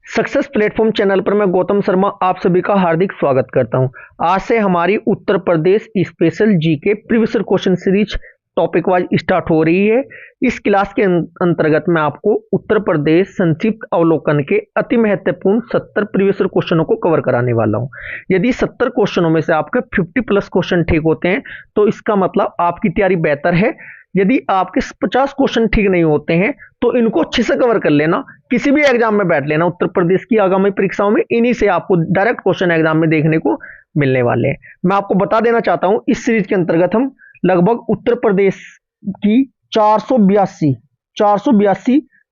Success platform channel पर मैं गौतम शर्मा आप सभी का हार्दिक स्वागत करता हूं। आज से हमारी Uttar Pradesh special GK previous year question series topic wise start हो रही है। इस क्लास के अंतर्गत मैं आपको उत्तर प्रदेश संक्षिप्त अवलोकन के अति महत्वपूर्ण 70 प्रीवियस ईयर क्वेश्चनों को कवर कराने वाला हूं। यदि 70 क्वेश्चनों में से आपके 50 प्लस क्वेश्चन ठीक होते हैं तो इसका मतलब आपकी तैयारी बेहतर है। यदि आपके 50 क्वेश्चन ठीक नहीं होते हैं तो इनको अच्छे से कवर कर लेना, किसी भी एग्जाम में बैठ लेना। उत्तर प्रदेश की आगामी परीक्षाओं में इन्हीं से आपको डायरेक्ट क्वेश्चन एग्जाम में देखने को मिलने वाले हैं। मैं आपको बता देना चाहता हूं, इस सीरीज के अंतर्गत हम लगभग उत्तर प्रदेश की 482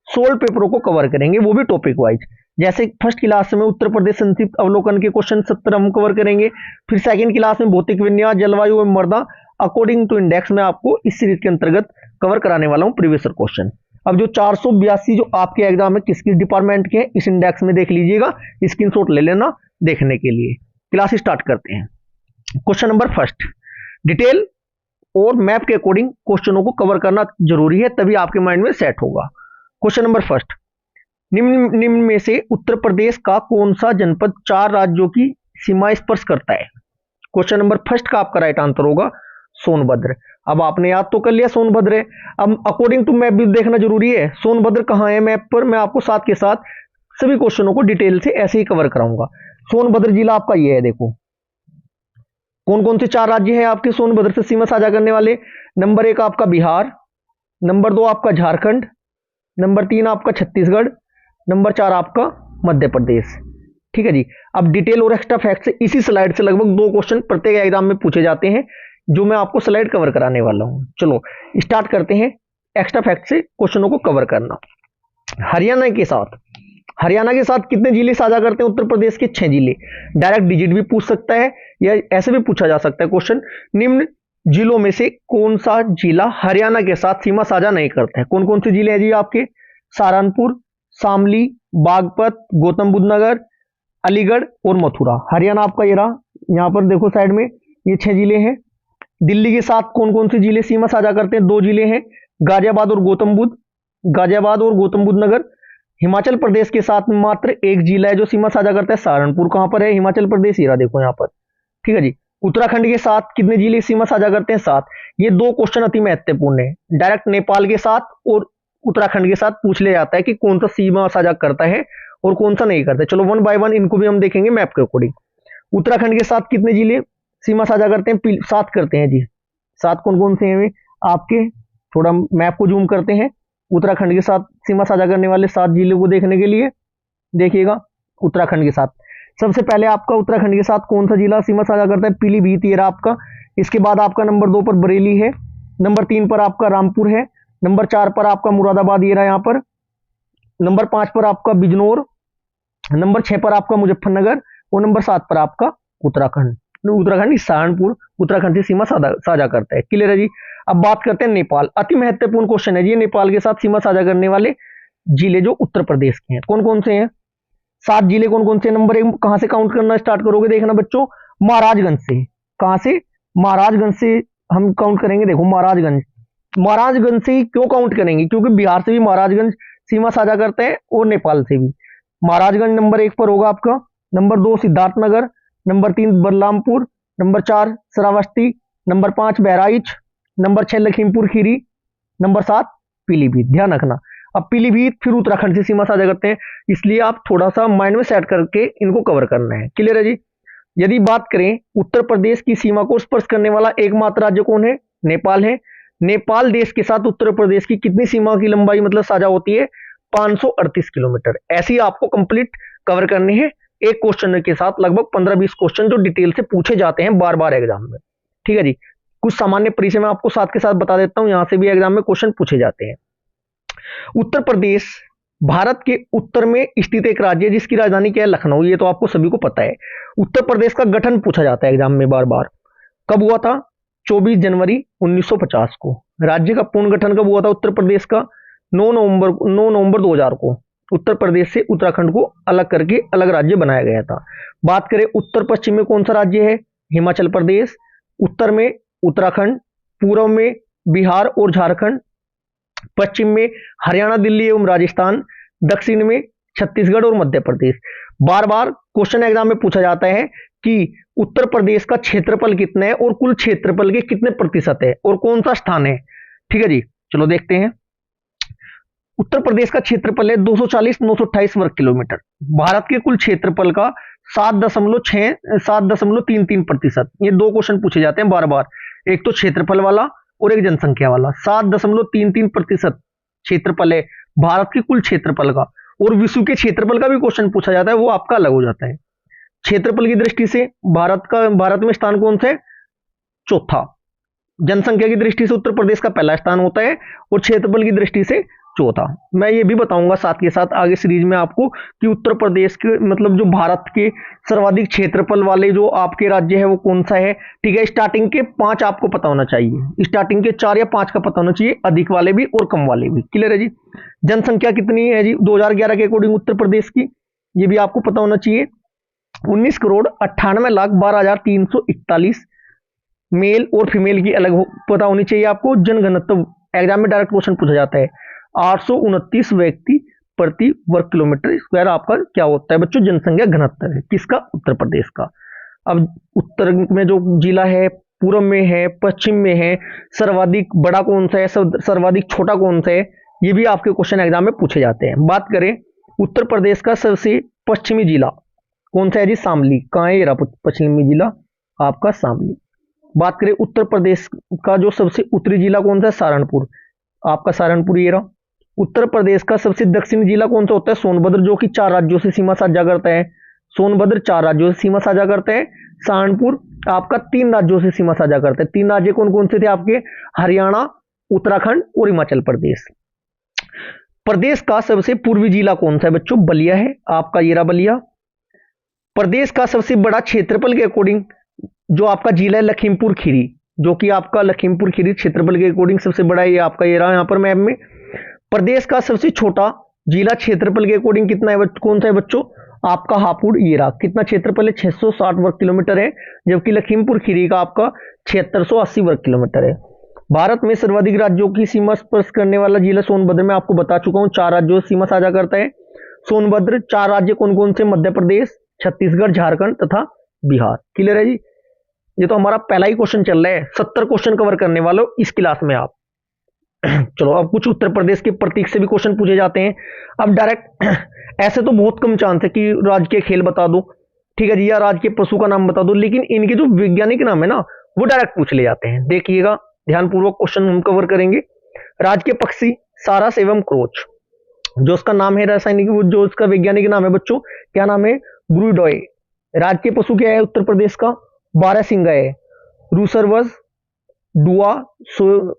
16 पेपरों को कवर करेंगे, वो भी टॉपिक वाइज। जैसे फर्स्ट क्लास में उत्तर प्रदेश संक्षिप्त अवलोकन के क्वेश्चन 70 हम कवर करेंगे, फिर सेकंड क्लास में भौतिक विन्यास, जलवायु एवं मृदा अकॉर्डिंग टू इंडेक्स में आपको इस सीरीज के अंतर्गत कवर कराने वाला हूं प्रीवियस ईयर क्वेश्चन। अब जो 482 जो आपके एग्जाम में किस किस डिपार्टमेंट के हैं इस इंडेक्स में देख लीजिएगा, स्क्रीनशॉट ले लेना देखने के लिए। क्लास स्टार्ट करते हैं। क्वेश्चन नंबर फर्स्ट, डिटेल और मैप के अकॉर्डिंग क्वेश्चनों को कवर करना जरूरी है, तभी आपके माइंड में सेट होगा। क्वेश्चन नंबर फर्स्ट, निम्न में से उत्तर प्रदेश का कौन सा जनपद 4 राज्यों की सीमा स्पर्श करता है? क्वेश्चन नंबर फर्स्ट का आपका राइट आंसर होगा सोनभद्र। अब आपने याद तो कर लिया सोनभद्र है, अब अकॉर्डिंग टू मैप भी देखना जरूरी है। सोनभद्र कहां है मैप पर, मैं आपको साथ के साथ सभी क्वेश्चनों को डिटेल से ऐसे ही कवर कराऊंगा। सोनभद्र जिला आपका ये है, देखो कौन कौन से 4 राज्य हैं आपके सोनभद्र से सीमा साझा करने वाले। नंबर 1 आपका बिहार, नंबर 2 आपका झारखंड, नंबर 3 आपका छत्तीसगढ़, नंबर 4 आपका मध्य प्रदेश। ठीक है जी। अब डिटेल और एक्स्ट्रा फैक्ट से इसी स्लाइड से लगभग 2 क्वेश्चन प्रत्येक एग्जाम में पूछे जाते हैं, जो मैं आपको स्लाइड कवर कराने वाला हूं। चलो स्टार्ट करते हैं एक्स्ट्रा फैक्ट से क्वेश्चनों को कवर करना। हरियाणा के साथ कितने जिले साझा करते हैं उत्तर प्रदेश के? 6 जिले। डायरेक्ट डिजिट भी पूछ सकता है या ऐसे भी पूछा जा सकता है क्वेश्चन, निम्न जिलों में से कौन सा जिला हरियाणा के साथ सीमा साझा नहीं करता है? कौन कौन से जिले हैं जी आपके? सहारनपुर, शामली, बागपत, गौतम बुद्ध नगर, अलीगढ़ और मथुरा। हरियाणा आपका ये रहा, यहां पर देखो साइड में ये 6 जिले हैं। दिल्ली के साथ कौन कौन से जिले सीमा साझा करते हैं? 2 जिले हैं, गाजियाबाद और गौतम बुद्ध नगर। हिमाचल प्रदेश के साथ मात्र 1 जिला है जो सीमा साझा करता है, सहारनपुर। कहां पर है हिमाचल प्रदेश? ये देखो यहां पर। ठीक है जी। उत्तराखंड के साथ कितने जिले सीमा साझा करते हैं? 7। ये 2 क्वेश्चन अति महत्वपूर्ण है, डायरेक्ट नेपाल के साथ और उत्तराखंड के साथ पूछ लिया जाता है कि कौन सा सीमा साझा करता है और कौन सा नहीं करता है। चलो 1 बाय 1 इनको भी हम देखेंगे मैप के अकॉर्डिंग। उत्तराखंड के साथ कितने जिले सीमा साझा करते हैं? 7 करते हैं जी। 7 कौन कौन से हैं आपके? थोड़ा मैप को जूम करते हैं। उत्तराखंड के साथ सीमा साझा करने वाले 7 जिलों को देखने के लिए देखिएगा। उत्तराखंड के साथ सबसे पहले आपका उत्तराखंड के साथ कौन सा जिला सीमा साझा करता है? पीलीभीत ये रहा आपका। इसके बाद आपका नंबर 2 पर बरेली है, नंबर 3 पर आपका रामपुर है, नंबर 4 पर आपका मुरादाबाद ये रहा यहाँ पर, नंबर 5 पर आपका बिजनौर, नंबर 6 पर आपका मुजफ्फरनगर और नंबर 7 पर आपका उत्तराखंड सहारनपुर उत्तराखंड से सीमा साझा करता है। क्लियर है जी। अब बात करते हैं नेपाल। अति महत्वपूर्ण क्वेश्चन है जी, नेपाल के साथ सीमा साझा करने वाले जिले जो उत्तर प्रदेश के हैं कौन कौन से हैं? 7 जिले कौन कौन से? नंबर 1 कहां से काउंट करना स्टार्ट करोगे देखना बच्चों, महाराजगंज से। कहां से? महाराजगंज से हम काउंट करेंगे। देखो महाराजगंज से ही क्यों काउंट करेंगे? क्योंकि बिहार से भी महाराजगंज सीमा साझा करते हैं और नेपाल से भी। महाराजगंज नंबर 1 पर होगा आपका, number 2 Siddharthnagar, number 3 Balrampur, number 4 Shravasti, number 5 Bahraich, number 6 Lakhimpur Kheri, number 7 Pilibhit. ध्यान रखना, अब पीलीभीत फिर उत्तराखंड से सीमा साझा करते हैं, इसलिए आप थोड़ा सा माइंड में सेट करके इनको कवर करना है। क्लियर है जी। यदि बात करें उत्तर प्रदेश की सीमा को स्पर्श करने वाला एकमात्र राज्य कौन है? नेपाल है। नेपाल देश के साथ उत्तर प्रदेश की कितनी सीमा की लंबाई मतलब साझा होती है? 538 किलोमीटर। ऐसे ही आपको कंप्लीट कवर करने हैं एक क्वेश्चन के साथ लगभग 15-20 क्वेश्चन जो डिटेल से पूछे जाते हैं बार बार एग्जाम में। ठीक है जी। कुछ सामान्य परिचय मैं आपको साथ के साथ बता देता हूं, यहां से भी एग्जाम में क्वेश्चन पूछे जाते हैं। उत्तर प्रदेश भारत के उत्तर में स्थित एक राज्य है जिसकी राजधानी क्या है? लखनऊ। ये तो आपको सभी को पता है। उत्तर प्रदेश का गठन पूछा जाता है एग्जाम में बार बार, कब हुआ था? 24 जनवरी 1950 को। राज्य का पूर्ण गठन कब हुआ था उत्तर प्रदेश का? 9 नवंबर 2000 को उत्तर प्रदेश से उत्तराखंड को अलग करके अलग राज्य बनाया गया था। बात करें उत्तर पश्चिम में कौन सा राज्य है? हिमाचल प्रदेश। उत्तर में उत्तराखंड, पूर्व में बिहार और झारखंड, पश्चिम में हरियाणा, दिल्ली एवं राजस्थान, दक्षिण में छत्तीसगढ़ और मध्य प्रदेश। बार बार क्वेश्चन एग्जाम में पूछा जाता है कि उत्तर प्रदेश का क्षेत्रफल कितना है और कुल क्षेत्रफल के कितने प्रतिशत है और कौन सा स्थान है। ठीक है जी, चलो देखते हैं। उत्तर प्रदेश का क्षेत्रफल है 240,928 वर्ग किलोमीटर। भारत के कुल क्षेत्रफल का 7.33%। ये दो क्वेश्चन पूछे जाते हैं बार बार, एक तो क्षेत्रफल वाला और एक जनसंख्या वाला। 7.33% क्षेत्रफल है भारत के कुल क्षेत्रफल का, और विश्व के क्षेत्रफल का भी क्वेश्चन पूछा जाता है, वो आपका अलग हो जाता है। क्षेत्रफल की दृष्टि से भारत में स्थान कौन सा है? चौथा। जनसंख्या की दृष्टि से उत्तर प्रदेश का पहला स्थान होता है और क्षेत्रफल की दृष्टि से चौथा। मैं ये भी बताऊंगा साथ के साथ आगे सीरीज में आपको कि उत्तर प्रदेश के मतलब जो भारत के सर्वाधिक क्षेत्रफल वाले जो आपके राज्य है वो कौन सा है। ठीक है, स्टार्टिंग के 5 आपको पता होना चाहिए, स्टार्टिंग के 4 या 5 का पता होना चाहिए, अधिक वाले भी और कम वाले भी। क्लियर है जी। जनसंख्या कितनी है जी 2011 के अकॉर्डिंग उत्तर प्रदेश की, ये भी आपको पता होना चाहिए। 19,98,12,341 मेल और फीमेल की अलग पता होनी चाहिए आपको। जनघनत्व एग्जाम में डायरेक्ट क्वेश्चन पूछा जाता है, 829 व्यक्ति प्रति वर्ग किलोमीटर स्क्वायर आपका क्या होता है बच्चों? जनसंख्या घनत्व है किसका? उत्तर प्रदेश का। अब उत्तर में जो जिला है, पूर्व में है, पश्चिम में है, सर्वाधिक बड़ा कौन सा है, सर्वाधिक छोटा कौन सा है, ये भी आपके क्वेश्चन एग्जाम में पूछे जाते हैं। बात करें उत्तर प्रदेश का सबसे पश्चिमी जिला कौन सा है जी? शामली। कहाँ है ये पश्चिमी जिला? आपका शामली। बात करें उत्तर प्रदेश का जो सबसे उत्तरी जिला कौन सा है? सहारनपुर। आपका सहारनपुर ये रहा। उत्तर प्रदेश का सबसे दक्षिणी जिला कौन सा होता है? सोनभद्र, जो कि 4 राज्यों से सीमा साझा करता है। सोनभद्र 4 राज्यों से सीमा साझा करता है। सहारनपुर आपका 3 राज्यों से सीमा साझा करता है। 3 राज्य कौन कौन से थे आपके? हरियाणा, उत्तराखंड और हिमाचल प्रदेश। प्रदेश का सबसे पूर्वी जिला कौन सा है बच्चों? बलिया है। आपका ये रहा बलिया। प्रदेश का सबसे बड़ा क्षेत्रफल के अकॉर्डिंग जो आपका जिला है लखीमपुर खीरी, जो कि आपका लखीमपुर खीरी क्षेत्रफल के अकॉर्डिंग सबसे बड़ा है, ये आपका ये रहा यहाँ पर मैप में। प्रदेश का सबसे छोटा जिला क्षेत्रफल के अकॉर्डिंग कितना है कौन सा है बच्चों? आपका हापुड़ ये रहा। कितना क्षेत्रफल है? 660 वर्ग किलोमीटर है, जबकि लखीमपुर खीरी का आपका 7680 वर्ग किलोमीटर है। भारत में सर्वाधिक राज्यों की सीमा स्पर्श करने वाला जिला सोनभद्र, में आपको बता चुका हूं 4 राज्यों से सीमा साझा करता है सोनभद्र। 4 राज्य कौन कौन से? मध्य प्रदेश, छत्तीसगढ़, झारखंड तथा बिहार। क्लियर है जी। ये तो हमारा पहला ही क्वेश्चन चल रहा है, 70 क्वेश्चन कवर करने वालों इस क्लास में आप। चलो अब कुछ उत्तर प्रदेश के प्रतीक से भी क्वेश्चन पूछे जाते हैं। अब डायरेक्ट ऐसे तो बहुत कम चांस है कि राज्य के खेल बता दो, ठीक है जी, या राज्य के पशु का नाम बता दो, लेकिन इनके जो वैज्ञानिक नाम है ना वो डायरेक्ट पूछ ले जाते हैं। देखिएगा ध्यानपूर्वक क्वेश्चन हम कवर करेंगे। राज्य के पक्षी सारस एवं क्रोच, जो उसका नाम है रासायनिक, जो उसका वैज्ञानिक नाम है बच्चों, क्या नाम है? ब्रूडॉय। राज्य के पशु क्या है उत्तर प्रदेश का? बारहसिंगा है। रूसरवस, डुआ,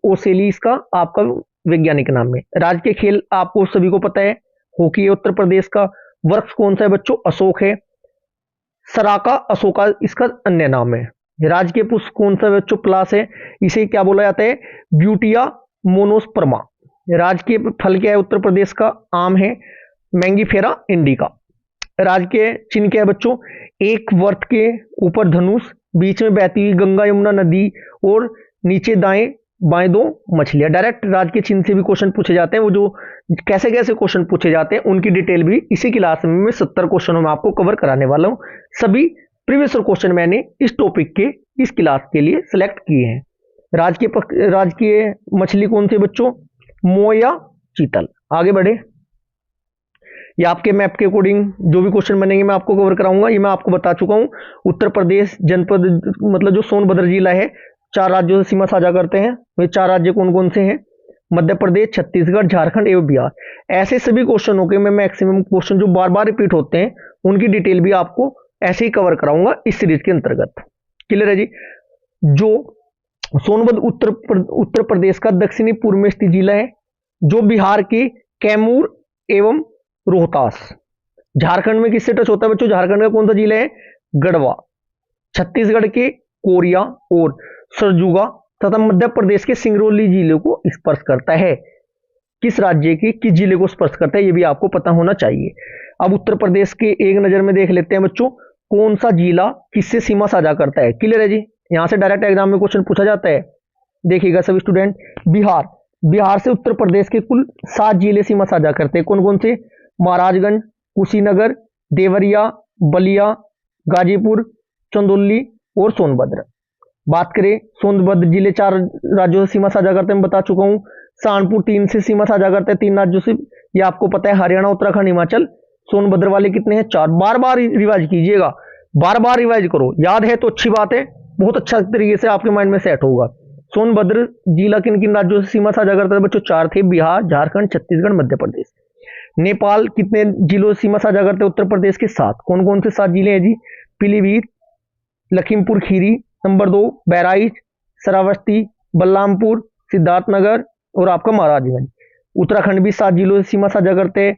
ओसेली इसका आपका वैज्ञानिक नाम है। राज्य के खेल आपको सभी को पता है, हॉकी है उत्तर प्रदेश का। वृक्ष कौन सा है बच्चों? अशोक है। सराका अशोका इसका अन्य नाम है। राज्य के पुष्प कौन सा बच्चों? पलाश है। इसे क्या बोला जाता है? Butea monosperma. राज्य के फल क्या है उत्तर प्रदेश का? आम है। Mangifera indica. राज्य के चिन्ह क्या है बच्चों? एक वर्त के ऊपर धनुष, बीच में बहती हुई गंगा यमुना नदी और नीचे दाएं बाएं 2 मछलियां। डायरेक्ट राज्य के चिन्ह से भी क्वेश्चन पूछे जाते हैं। वो जो कैसे कैसे क्वेश्चन पूछे जाते हैं उनकी डिटेल भी इसी क्लास में मैं 70 क्वेश्चनों में आपको कवर कराने वाला हूं। सभी प्रीवियस क्वेश्चन मैंने इस टॉपिक के इस क्लास के लिए सिलेक्ट किए हैं। राज्य के मछली कौन सी बच्चों? मोया चीतल। आगे बढ़े, ये आपके मैप के अकॉर्डिंग जो भी क्वेश्चन बनेंगे मैं आपको कवर कराऊंगा। ये मैं आपको बता चुका हूं। उत्तर प्रदेश जनपद मतलब जो सोनभद्र जिला है 4 राज्यों से सीमा साझा करते हैं। वे 4 राज्य कौन कौन से हैं? मध्य प्रदेश, छत्तीसगढ़, झारखंड एवं बिहार। ऐसे सभी क्वेश्चनों के मैं मैक्सिमम क्वेश्चन जो बार बार रिपीट होते हैं उनकी डिटेल भी आपको ऐसे ही कवर कराऊंगा इस सीरीज के अंतर्गत। क्लियर है जी। जो सोनभद्र उत्तर प्रदेश का दक्षिणी पूर्व में स्थित जिला है, जो बिहार के कैमूर एवं रोहतास। झारखंड में किससे टच होता है बच्चों? झारखंड का कौन सा जिला है? गढ़वा। छत्तीसगढ़ के कोरिया और सरजुगा तथा मध्य प्रदेश के सिंगरौली जिले को स्पर्श करता है। किस राज्य के किस जिले को स्पर्श करता है ये भी आपको पता होना चाहिए। अब उत्तर प्रदेश के एक नजर में देख लेते हैं बच्चों, कौन सा जिला किससे सीमा साझा करता है। क्लियर है जी। यहां से डायरेक्ट एग्जाम में क्वेश्चन पूछा जाता है। देखिएगा सभी स्टूडेंट, बिहार से उत्तर प्रदेश के कुल 7 जिले सीमा साझा करते हैं। कौन कौन से? महाराजगंज, कुशीनगर, देवरिया, बलिया, गाजीपुर, चंदौली और सोनभद्र। बात करें सोनभद्र जिले 4 राज्यों से सीमा साझा करते हैं, मैं बता चुका हूं। सहारनपुर 3 से सीमा साझा करते हैं, 3 राज्यों से, ये आपको पता है, हरियाणा, उत्तराखंड, हिमाचल। सोनभद्र वाले कितने हैं? 4। बार बार रिवाइज कीजिएगा, बार बार रिवाइज करो, याद है तो अच्छी बात है, बहुत अच्छा तरीके से आपके माइंड में सेट होगा। सोनभद्र जिला किन किन राज्यों से सीमा साझा करता है बच्चों? 4 थे, बिहार, झारखंड, छत्तीसगढ़, मध्य प्रदेश। नेपाल कितने जिलों से सीमा साझा करते हैं? उत्तर प्रदेश के 7। कौन कौन से 7 जिले हैं जी? पीलीभीत, लखीमपुर खीरी, नंबर 2 बहराइच, श्रावस्ती, बलरामपुर, सिद्धार्थनगर और आपका महाराजगंज। उत्तराखंड भी 7 जिलों से सीमा साझा करते हैं,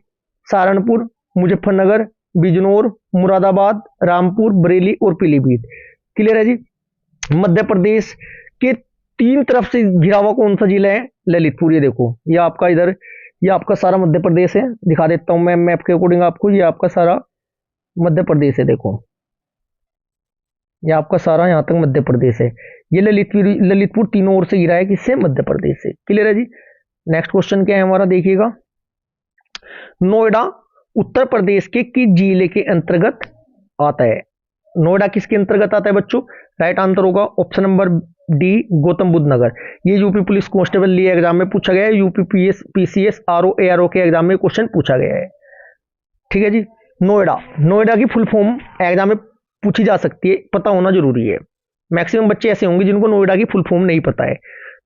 सहारनपुर, मुजफ्फरनगर, बिजनौर, मुरादाबाद, रामपुर, बरेली और पीलीभीत। क्लियर है जी। मध्य प्रदेश के 3 तरफ से घिरा हुआ कौन सा जिला है? ललितपुर। ये देखो, ये आपका इधर, ये आपका सारा मध्य प्रदेश है, दिखा देता हूं मैं मैप के अकॉर्डिंग आपको। ये आपका सारा मध्य प्रदेश है, देखो ये आपका सारा यहां तक मध्य प्रदेश है। ये ललितपुर तीनों ओर से घिरा है, किससे? मध्य प्रदेश से। क्लियर है जी। नेक्स्ट क्वेश्चन क्या है हमारा, देखिएगा। नोएडा उत्तर प्रदेश के किस जिले के अंतर्गत आता है? नोएडा किसके अंतर्गत आता है बच्चों? राइट आंसर होगा option number D, Gautam Buddh Nagar. ये यूपी पुलिस कांस्टेबल ली एग्जाम में पूछा गया है, यूपी पीसीएस आरओ एआरओ के एग्जाम में क्वेश्चन पूछा गया है। ठीक है जी। नोएडा, नोएडा की फुल फॉर्म एग्जाम में पूछी जा सकती है, पता होना जरूरी है। मैक्सिमम बच्चे ऐसे होंगे जिनको नोएडा की फुल फॉर्म नहीं पता है।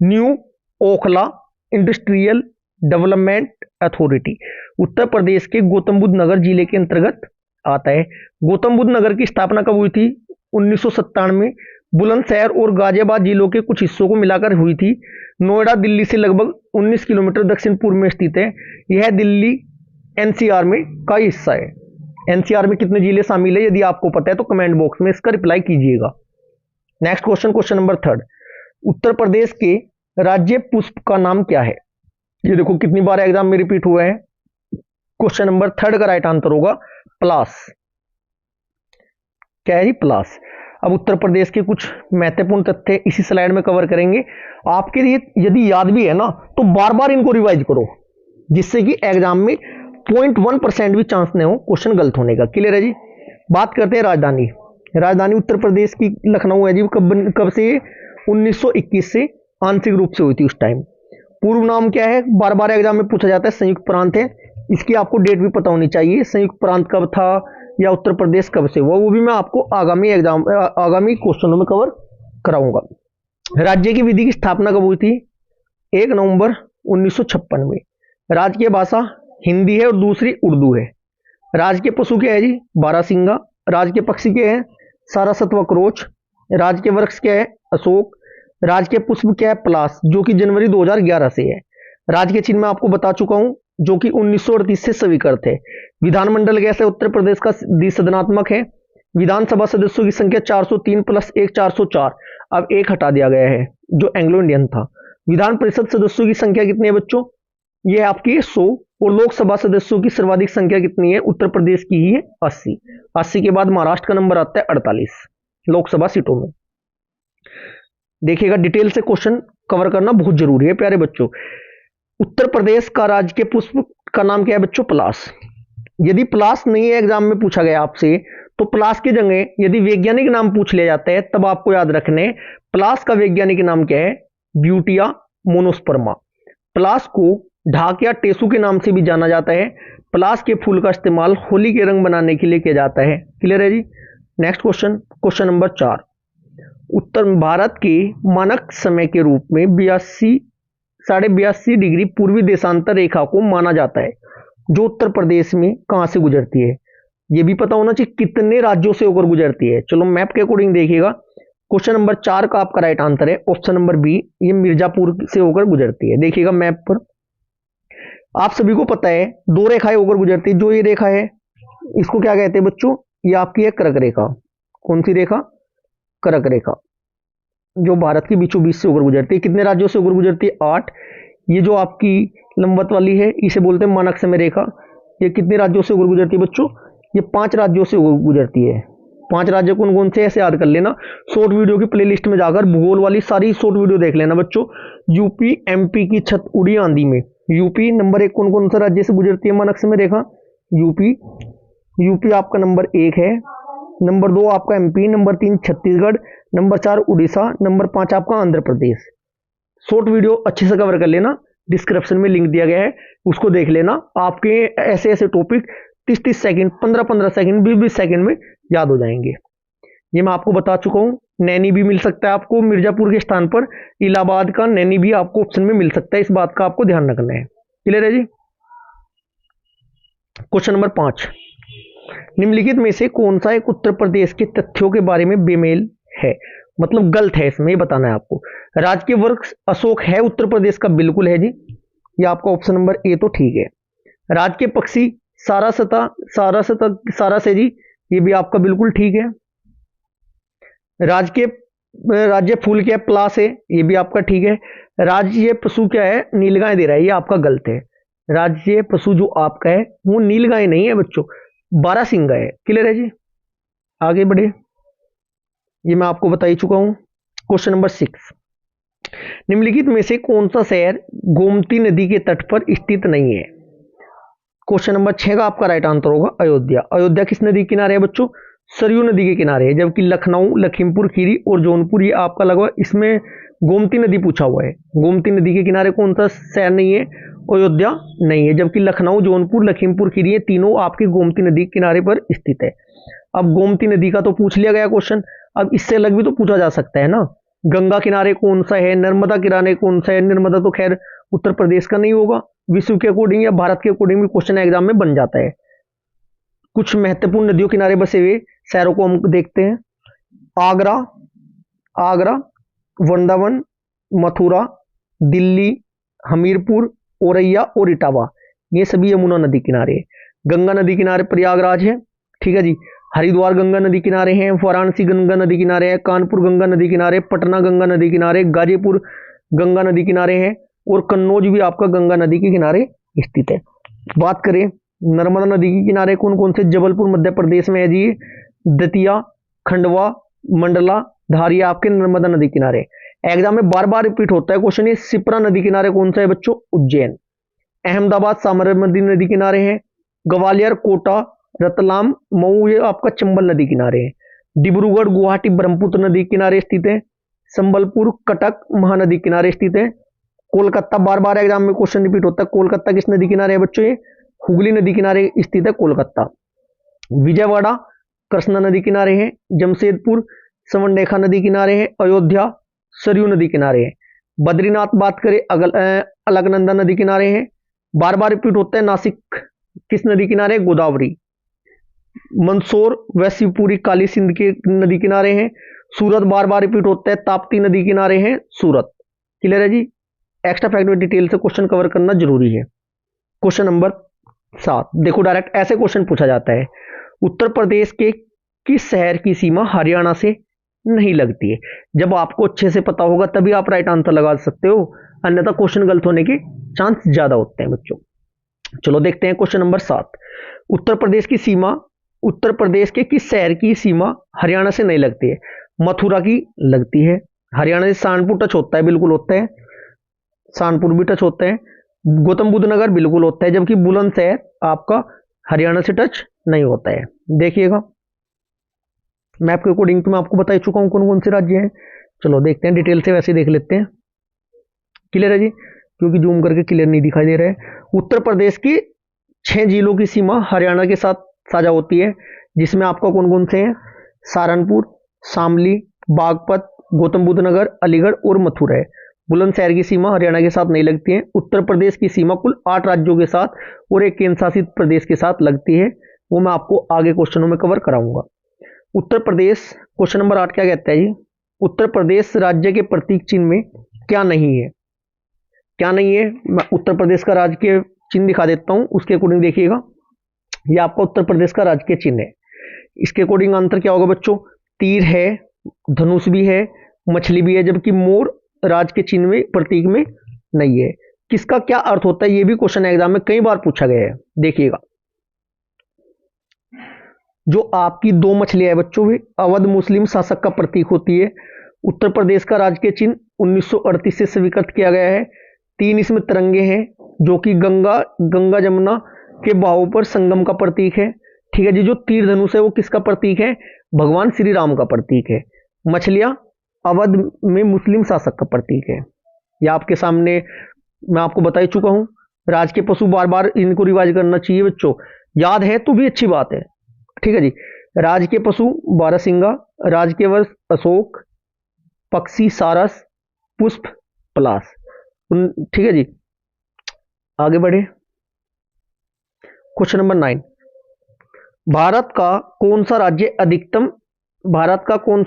New Okhla industrial development authority Uttar Pradesh के गौतम बुद्ध नगर जिले के अंतर्गत आता है। गौतम बुद्ध नगर की स्थापना कब हुई थी? 1997 में। बुलंदशहर और गाजियाबाद जिलों के कुछ हिस्सों को मिलाकर हुई थी। नोएडा दिल्ली से लगभग 19 किलोमीटर दक्षिण पूर्व में स्थित है। यह दिल्ली एनसीआर में का हिस्सा है। एनसीआर में कितने जिले शामिल है? यदि आपको पता है तो कमेंट बॉक्स में इसका रिप्लाई कीजिएगा। Next question, question number 3। उत्तर प्रदेश के राज्य पुष्प का नाम क्या है? ये देखो कितनी बार एग्जाम में रिपीट हुआ है। क्वेश्चन नंबर 3 का राइट आंसर होगा पलास। क्या है जी? पलास। अब उत्तर प्रदेश के कुछ महत्वपूर्ण तथ्य इसी स्लाइड में कवर करेंगे। आपके लिए यदि याद भी है ना तो बार बार इनको रिवाइज करो, जिससे कि एग्जाम में 0.1% भी चांस नहीं हो क्वेश्चन गलत होने का। क्लियर है जी। बात करते हैं राजधानी। राजधानी उत्तर प्रदेश की लखनऊ है जी। कब से? 1921 से आंशिक रूप से हुई थी उस टाइम। पूर्व नाम क्या है? बार बार एग्जाम में पूछा जाता है, संयुक्त प्रांत है। इसकी आपको डेट भी पता होनी चाहिए, संयुक्त प्रांत कब था या उत्तर प्रदेश कब से हुआ, वो भी मैं आपको आगामी क्वेश्चनों में कवर कराऊंगा। राज्य की विधि की स्थापना कब हुई थी? 1 नवंबर 1956 में। राजकीय भाषा हिंदी है और दूसरी उर्दू है। राजकीय पशु क्या है जी? बारहसिंगा। राजकीय पक्षी क्या है? सारस्वत व क्रोच। राजकीय वृक्ष क्या है? अशोक। राजकीय पुष्प क्या है? पलास, जो कि जनवरी 2011 से है। राजकीय चिन्ह मैं आपको बता चुका हूं, जो कि 1938 से स्वीकृत है। विधानमंडल कैसे? उत्तर प्रदेश का द्विसदनात्मक है। विधानसभा सदस्यों की संख्या 403 + 1 404। अब 1 हटा दिया गया है जो एंग्लो इंडियन था। विधान परिषद सदस्यों की संख्या कितनी है बच्चों? ये आपकी 100। और लोकसभा सदस्यों की सर्वाधिक संख्या कितनी है? उत्तर प्रदेश की ही है 80। 80 के बाद महाराष्ट्र का नंबर आता है 48 लोकसभा सीटों में। देखिएगा, डिटेल से क्वेश्चन कवर करना बहुत जरूरी है प्यारे बच्चों। उत्तर प्रदेश का राजकीय पुष्प का नाम क्या है बच्चों? पलास। यदि पलास नहीं है एग्जाम में पूछा गया आपसे, तो पलास की जगह यदि वैज्ञानिक नाम पूछ लिया जाता है तब आपको याद रखने पलास का वैज्ञानिक नाम क्या है? Butea monosperma. पलास को ढाक या टेसू के नाम से भी जाना जाता है। पलास के फूल का इस्तेमाल होली के रंग बनाने के लिए किया जाता है। क्लियर है जी। Next question, question number 4। उत्तर भारत के मानक समय के रूप में 82.5 डिग्री पूर्वी देशांतर रेखा को माना जाता है, जो उत्तर प्रदेश में कहां से गुजरती है? यह भी पता होना चाहिए कितने राज्यों से होकर गुजरती है। चलो मैप के अकॉर्डिंग देखिएगा। क्वेश्चन नंबर 4 का आपका राइट आंसर है ऑप्शन नंबर बी, ये मिर्जापुर से होकर गुजरती है। देखिएगा मैप पर, आप सभी को पता है 2 रेखाएं होकर गुजरती है। जो ये रेखा है इसको क्या कहते हैं बच्चों? ये आपकी है कर्क रेखा। कौन सी रेखा? कर्क रेखा, जो भारत के बीचों बीच से होकर गुजरती है। कितने राज्यों से होकर गुजरती है? 8। ये जो आपकी लंबवत वाली है इसे बोलते हैं मानक समय रेखा। ये कितने राज्यों से होकर गुजरती है बच्चों? ये 5 राज्यों से होकर गुजरती है। 5 राज्य कौन कौन से? ऐसे याद कर लेना। शॉर्ट वीडियो की प्लेलिस्ट में जाकर भूगोल वाली सारी शॉर्ट वीडियो देख लेना बच्चों। यूपी एमपी की छत उड़ी आंधी में यूपी नंबर 1 कौन कौन सा राज्य से गुजरती है मानक समय रेखा? यूपी। यूपी आपका नंबर 1 है, नंबर 2 आपका MP, number 3 Chhattisgarh, number 4 Orissa, number 5 आपका आंध्र प्रदेश। शॉर्ट वीडियो अच्छे से कवर कर लेना, डिस्क्रिप्शन में लिंक दिया गया है, उसको देख लेना। आपके ऐसे ऐसे टॉपिक 30-30 सेकंड, 15-15 सेकंड, 20-20 सेकंड में याद हो जाएंगे। ये मैं आपको बता चुका हूँ। नैनी भी मिल सकता है आपको मिर्जापुर के स्थान पर, इलाहाबाद का नैनी भी आपको ऑप्शन में मिल सकता है, इस बात का आपको ध्यान रखना है। क्लियर है जी। क्वेश्चन नंबर 5, निम्नलिखित में से कौन सा एक उत्तर प्रदेश के तथ्यों के बारे में बेमेल है, मतलब गलत है, इसमें ये बताना है आपको। राजकीय वृक्ष अशोक है उत्तर प्रदेश का, बिल्कुल है जी, ये आपका ऑप्शन नंबर ए तो ठीक है। राजकीय पक्षी सारा से जी, ये भी आपका बिल्कुल ठीक है। राज्य फूल क्या है, पलाश है, ये भी आपका ठीक है। राज्य पशु क्या है, नीलगाय दे रहा है, ये आपका गलत है। राज्य पशु जो आपका है वो नीलगाय नहीं है बच्चों, बारहसिंगा है। क्लियर है जी। आगे बढ़े, ये मैं आपको बता ही चुका हूं। क्वेश्चन नंबर 6, निम्नलिखित में से कौन सा शहर गोमती नदी के तट पर स्थित नहीं है। क्वेश्चन नंबर 6 का आपका राइट आंसर होगा अयोध्या। अयोध्या किस नदी के किनारे है बच्चों, सरयू नदी के किनारे है। जबकि लखनऊ, लखीमपुर खीरी और जौनपुर ये आपका लगभग इसमें गोमती नदी पूछा हुआ है। गोमती नदी के किनारे कौन सा शहर नहीं है, अयोध्या नहीं है। जबकि लखनऊ, जौनपुर, लखीमपुर खीरी ये तीनों आपकी गोमती नदी के किनारे पर स्थित है। अब गोमती नदी का तो पूछ लिया गया क्वेश्चन, अब इससे अलग भी तो पूछा जा सकता है ना। गंगा किनारे कौन सा है, नर्मदा किनारे कौन सा है। नर्मदा तो खैर उत्तर प्रदेश का नहीं होगा, विश्व के अकॉर्डिंग या भारत के अकॉर्डिंग भी क्वेश्चन एग्जाम में बन जाता है। कुछ महत्वपूर्ण नदियों किनारे बसे हुए शहरों को हम देखते हैं। आगरा, वृंदावन, मथुरा, दिल्ली, हमीरपुर, औरैया और इटावा, ये सभी यमुना नदी किनारे है। गंगा नदी किनारे प्रयागराज है, ठीक है जी। हरिद्वार गंगा नदी किनारे हैं, वाराणसी गंगा नदी किनारे है, कानपुर गंगा नदी किनारे, पटना गंगा नदी किनारे, गाजीपुर गंगा नदी किनारे हैं और कन्नौज भी आपका गंगा नदी के किनारे स्थित है। बात करें नर्मदा नदी के किनारे कौन कौन से, जबलपुर मध्य प्रदेश में है जी, दतिया, खंडवा, मंडला, धारी आपके नर्मदा नदी किनारे। एग्जाम में बार बार रिपीट होता है क्वेश्चन, ये शिप्रा नदी किनारे कौन सा है बच्चों, उज्जैन। अहमदाबाद साबरमती नदी किनारे हैं। ग्वालियर, कोटा, रतलाम, मऊ ये आपका चंबल नदी किनारे है। डिब्रूगढ़, गुवाहाटी, ब्रह्मपुत्र नदी किनारे स्थित है। संबलपुर, कटक, महानदी किनारे स्थित है। कोलकाता, बार बार एग्जाम में क्वेश्चन रिपीट होता है, कोलकाता किस नदी किनारे है बच्चों, ये हुगली नदी किनारे स्थित है कोलकाता। विजयवाड़ा कृष्णा नदी किनारे है। जमशेदपुर स्वर्णरेखा नदी किनारे है। अयोध्या सरयू नदी किनारे है। बद्रीनाथ बात करें अलकनंदा नदी किनारे है। बार बार रिपीट होता है नासिक किस नदी किनारे, गोदावरी। मंदसौर व शिवपुरी काली सिंध के नदी किनारे हैं। सूरत बार बार रिपीट होता है, ताप्ती नदी किनारे हैं सूरत। क्लियर है जी। एक्स्ट्रा फैक्ट में डिटेल से क्वेश्चन कवर करना जरूरी है। क्वेश्चन नंबर 7 देखो, डायरेक्ट ऐसे क्वेश्चन पूछा जाता है, उत्तर प्रदेश के किस शहर की सीमा हरियाणा से नहीं लगती है। जब आपको अच्छे से पता होगा तभी आप राइट आंसर लगा सकते हो, अन्यथा क्वेश्चन गलत होने के चांस ज्यादा होते हैं बच्चों। चलो देखते हैं क्वेश्चन नंबर 7, उत्तर प्रदेश की सीमा, उत्तर प्रदेश के किस शहर की सीमा हरियाणा से नहीं लगती है। मथुरा की लगती है, हरियाणा से सहारनपुर टच होता है, बिल्कुल होता है, सहारनपुर भी टच होता है। गौतम बुद्ध नगर बिल्कुल होता है, जबकि बुलंदशहर आपका हरियाणा से टच नहीं होता है। देखिएगा मैप के अकॉर्डिंग तो मैं आपको बता चुका हूं कौन कौन से राज्य हैं। चलो देखते हैं डिटेल से, वैसे देख लेते हैं। क्लियर है जी, क्योंकि जूम करके क्लियर नहीं दिखाई दे रहा है। उत्तर प्रदेश की 6 जिलों की सीमा हरियाणा के साथ साझा होती है, जिसमें आपका कौन कौन से हैं, सहारनपुर, शामली, बागपत, गौतम बुद्ध नगर, अलीगढ़ और मथुरा है। बुलंदशहर की सीमा हरियाणा के साथ नहीं लगती है। उत्तर प्रदेश की सीमा कुल 8 राज्यों के साथ और एक केंद्र शासित प्रदेश के साथ लगती है, वो मैं आपको आगे क्वेश्चनों में कवर कराऊंगा। उत्तर प्रदेश, क्वेश्चन नंबर 8 क्या कहता है जी, उत्तर प्रदेश राज्य के प्रतीक चिन्ह में क्या नहीं है। क्या नहीं है, मैं उत्तर प्रदेश का राजकीय चिन्ह दिखा देता हूं, उसके अकॉर्डिंग देखिएगा। ये आपका उत्तर प्रदेश का राजकीय चिन्ह है। इसके अकॉर्डिंग आंसर क्या होगा बच्चों, तीर है, धनुष भी है, मछली भी है, जबकि मोर राज के चिन्ह में, प्रतीक में नहीं है। किसका क्या अर्थ होता है, ये भी क्वेश्चन एग्जाम में कई बार पूछा गया है। देखिएगा, जो आपकी 2 मछलियां है बच्चों, भी अवध मुस्लिम शासक का प्रतीक होती है। उत्तर प्रदेश का राजकीय चिन्ह 1938 से स्वीकृत किया गया है। 3 इसमें तिरंगे हैं, जो कि गंगा जमुना के बहाव पर संगम का प्रतीक है। ठीक है जी। जो तीर धनुष है वो किसका प्रतीक है? भगवान श्री राम का प्रतीक है। मछलियां अवध में मुस्लिम शासक का प्रतीक है। यह आपके सामने मैं आपको बता ही चुका हूं। राज के पशु, बार बार इनको रिवाइज करना चाहिए बच्चों, याद है तो भी अच्छी बात है। ठीक है जी। राज के पशु बारहसिंगा, राज के वंश अशोक, पक्षी सारस, पुष्प पलाश। ठीक है जी, आगे बढ़े। क्वेश्चन नंबर 9, भारत का कौन सा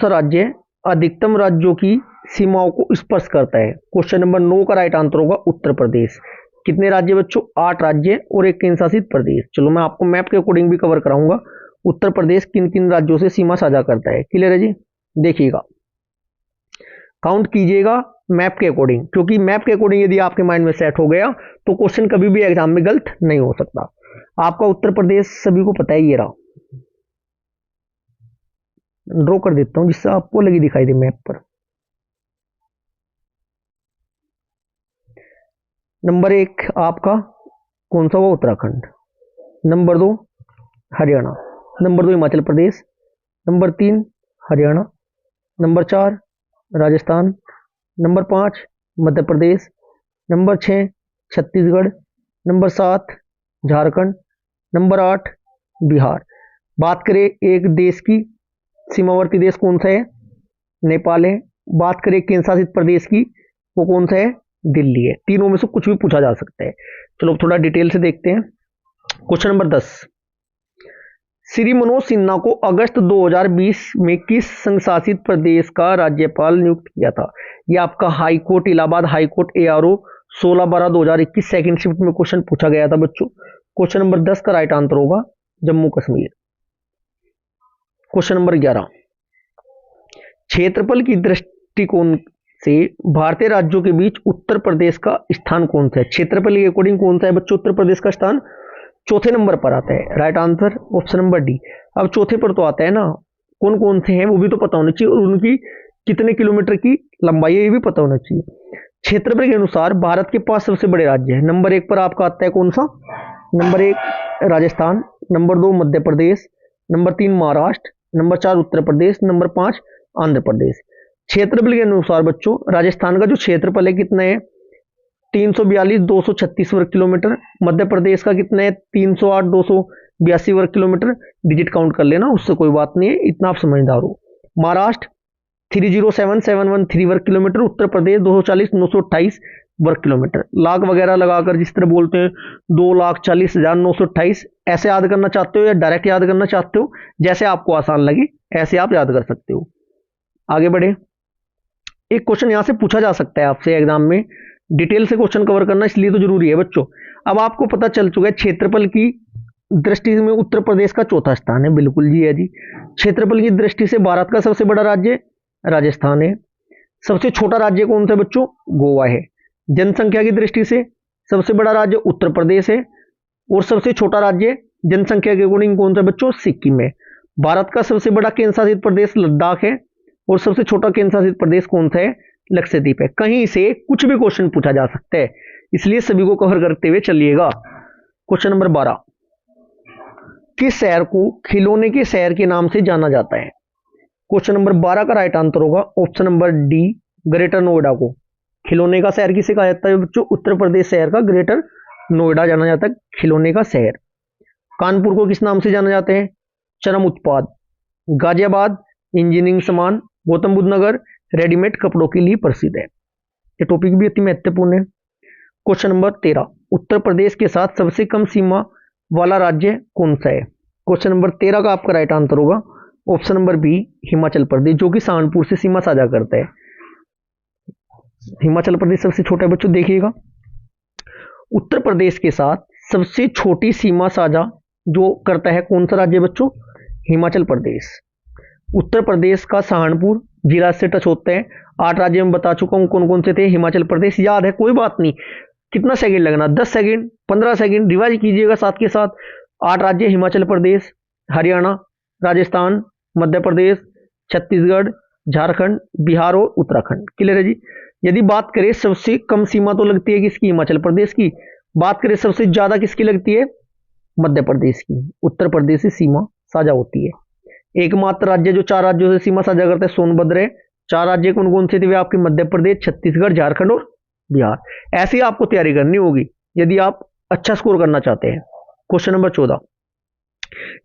राज्य अधिकतम राज्यों की सीमाओं को स्पर्श करता है? क्वेश्चन नंबर 9 का राइट आंसर होगा उत्तर प्रदेश। कितने राज्य बच्चों? 8 राज्य और एक केंद्र शासित प्रदेश। चलो मैं आपको मैप के अकॉर्डिंग भी कवर कराऊंगा उत्तर प्रदेश किन किन राज्यों से सीमा साझा करता है। क्लियर है जी? देखिएगा, काउंट कीजिएगा मैप के अकॉर्डिंग, क्योंकि मैप के अकॉर्डिंग यदि आपके माइंड में सेट हो गया तो क्वेश्चन कभी भी एग्जाम में गलत नहीं हो सकता। आपका उत्तर प्रदेश सभी को पता है, ये रहा। ड्रॉ कर देता हूं जिससे आपको लगी दिखाई दे मैप पर। नंबर 1 आपका कौन सा हुआ? Uttarakhand. Number 2 Haryana. Number 2 Himachal Pradesh. Number 3 Haryana. Number 4 Rajasthan. Number 5 Madhya Pradesh. Number 6 Chhattisgarh. Number 7 Jharkhand. Number 8 Bihar. बात करें एक देश की, सीमावर्ती देश कौन सा है? नेपाल है। बात करें केंद्र शासित प्रदेश की, वो कौन सा है? दिल्ली है। तीनों में से कुछ भी पूछा जा सकता है। चलो थोड़ा डिटेल से देखते हैं। क्वेश्चन नंबर 10, श्री मनोज सिन्हा को अगस्त 2020 में किस संघ शासित प्रदेश का राज्यपाल नियुक्त किया था? यह आपका high court, Allahabad high court, ARO 16/12/2021 second shift में क्वेश्चन पूछा गया था बच्चों। क्वेश्चन नंबर 10 का राइट आंसर होगा जम्मू कश्मीर। क्वेश्चन नंबर 11, क्षेत्रफल की दृष्टिकोण से भारतीय राज्यों के बीच उत्तर प्रदेश का स्थान कौन सा है? क्षेत्रफल के अकॉर्डिंग कौन सा है बच्चों उत्तर प्रदेश का स्थान? चौथे नंबर पर आता है। Right answer option number D. अब चौथे पर तो आता है ना, कौन कौन से हैं वो भी तो पता होना चाहिए, और उनकी कितने किलोमीटर की लंबाई है ये भी पता होना चाहिए। क्षेत्रफल के अनुसार भारत के पास सबसे बड़े राज्य है। नंबर 1 पर आपका आता है कौन सा? नंबर 1 राजस्थान। नंबर 2 मध्य Pradesh. Number 3 Maharashtra. Number 4 Uttar Pradesh. Number 5 Andhra Pradesh. क्षेत्रफल के अनुसार बच्चों राजस्थान का जो क्षेत्रफल है कितना है? 342,236 वर्ग किलोमीटर। मध्य प्रदेश का कितना है? 308,282 वर्ग किलोमीटर। डिजिट काउंट कर लेना, उससे कोई बात नहीं है, इतना आप समझदार हो। महाराष्ट्र 307,713 वर्ग किलोमीटर। उत्तर प्रदेश 240,928 वर्ग किलोमीटर। लाख वगैरह लगाकर जिस तरह बोलते हैं 2,40,928, ऐसे याद करना चाहते हो या डायरेक्ट याद करना चाहते हो, जैसे आपको आसान लगे ऐसे आप याद कर सकते हो। आगे बढ़े। एक क्वेश्चन यहां से पूछा जा सकता है आपसे एग्जाम में, डिटेल से क्वेश्चन कवर करना इसलिए तो जरूरी है बच्चों। अब आपको पता चल चुका है क्षेत्रफल की दृष्टि में उत्तर प्रदेश का चौथा स्थान है। बिल्कुल जी है जी। क्षेत्रफल की दृष्टि से भारत का सबसे बड़ा राज्य राजस्थान है। सबसे छोटा राज्य कौन सा है बच्चों? गोवा है। जनसंख्या की दृष्टि से सबसे बड़ा राज्य उत्तर प्रदेश है, और सबसे छोटा राज्य जनसंख्या के अकॉर्डिंग कौन सा बच्चों? सिक्किम है। भारत का सबसे बड़ा केंद्र शासित प्रदेश लद्दाख है, और सबसे छोटा केंद्र शासित प्रदेश कौन सा है? लक्षद्वीप है। कहीं से कुछ भी क्वेश्चन पूछा जा सकता है, इसलिए सभी को कवर करते हुए चलिएगा। क्वेश्चन नंबर 12, किस शहर को खिलौने के शहर के नाम से जाना जाता है? क्वेश्चन नंबर 12 का राइट आंसर होगा option number D, greater Noida को खिलौने का शहर किसे कहा जाता है बच्चों? उत्तर प्रदेश शहर का ग्रेटर नोएडा जाना जाता है खिलौने का शहर। कानपुर को किस नाम से जाना जाता है? चरम उत्पाद। गाजियाबाद इंजीनियरिंग सामान। गौतम बुद्ध नगर रेडीमेड कपड़ों के लिए प्रसिद्ध है। ये टॉपिक भी अति महत्वपूर्ण है। क्वेश्चन नंबर 13, उत्तर प्रदेश के साथ सबसे कम सीमा वाला राज्य कौन सा है? क्वेश्चन नंबर 13 का आपका राइट आंसर होगा option number B, Himachal Pradesh, जो कि सहारनपुर से सीमा साझा करता है। हिमाचल प्रदेश सबसे छोटा है बच्चों। देखिएगा, उत्तर प्रदेश के साथ सबसे छोटी सीमा साझा जो करता है कौन सा राज्य बच्चों? हिमाचल प्रदेश। उत्तर प्रदेश का सहारनपुर जिला से टच होता है। 8 राज्य में बता चुका हूं कौन कौन से थे। हिमाचल प्रदेश याद है, कोई बात नहीं, कितना सेकंड लगना? 10 सेकंड, 15 सेकंड, रिवाइज कीजिएगा साथ के साथ। 8 राज्य हिमाचल प्रदेश, हरियाणा, राजस्थान, मध्य प्रदेश, छत्तीसगढ़, झारखंड, बिहार और उत्तराखंड। क्लियर है जी। यदि बात करें सबसे कम सीमा तो लगती है किसकी? हिमाचल प्रदेश की। बात करें सबसे ज्यादा किसकी लगती है? मध्य प्रदेश की उत्तर प्रदेश से सीमा साझा होती है। एकमात्र राज्य जो 4 राज्यों से सीमा साझा करते हैं सोनभद्र है। 4 राज्य कौन कौन से थे वे आपके मध्य प्रदेश, छत्तीसगढ़, झारखंड और बिहार। ऐसे ही आपको तैयारी करनी होगी यदि आप अच्छा स्कोर करना चाहते हैं। क्वेश्चन नंबर 14,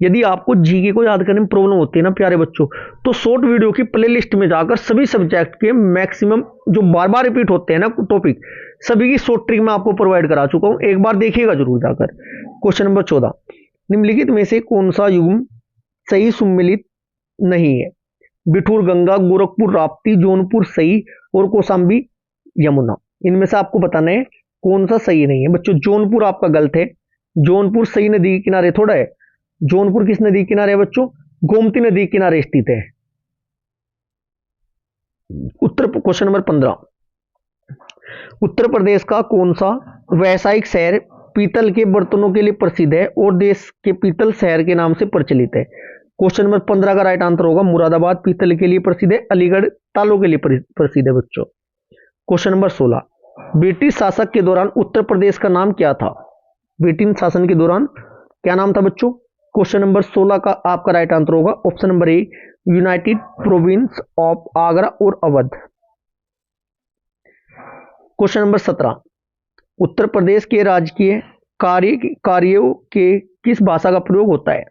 यदि आपको जीके को याद करने में प्रॉब्लम होती है ना प्यारे बच्चों, तो शॉर्ट वीडियो की प्लेलिस्ट में जाकर सभी सब्जेक्ट के मैक्सिमम जो बार बार रिपीट होते हैं ना टॉपिक, सभी की शॉर्ट ट्रिक मैं आपको प्रोवाइड करा चुका हूं, एक बार देखिएगा जरूर जाकर। क्वेश्चन नंबर 14, निम्नलिखित में से कौन सा युग्म सही सुमेलित नहीं है? बिठूर गंगा, गोरखपुर राप्ती, जौनपुर सही और कौशाम्बी यमुना। इनमें से आपको बताना है कौन सा सही नहीं है। बच्चों जौनपुर आपका गलत है। जौनपुर सही नदी के किनारे थोड़ा है। जौनपुर किस नदी के किनारे है बच्चों? गोमती नदी के किनारे स्थित है। क्वेश्चन नंबर 15, उत्तर प्रदेश का कौन सा व्यावसायिक शहर पीतल के बर्तनों के लिए प्रसिद्ध है और देश के पीतल शहर के नाम से प्रचलित है? क्वेश्चन नंबर 15 का राइट आंसर होगा मुरादाबाद पीतल के लिए प्रसिद्ध है, अलीगढ़ तालों के लिए प्रसिद्ध है बच्चों। क्वेश्चन नंबर 16, ब्रिटिश शासक के दौरान उत्तर प्रदेश का नाम क्या था? ब्रिटिश शासन के दौरान क्या नाम था बच्चों? क्वेश्चन नंबर 16 का आपका राइट आंसर होगा option number A, United province of Agra और अवध। क्वेश्चन नंबर 17, उत्तर प्रदेश के राजकीय कार्यों के किस भाषा का प्रयोग होता है?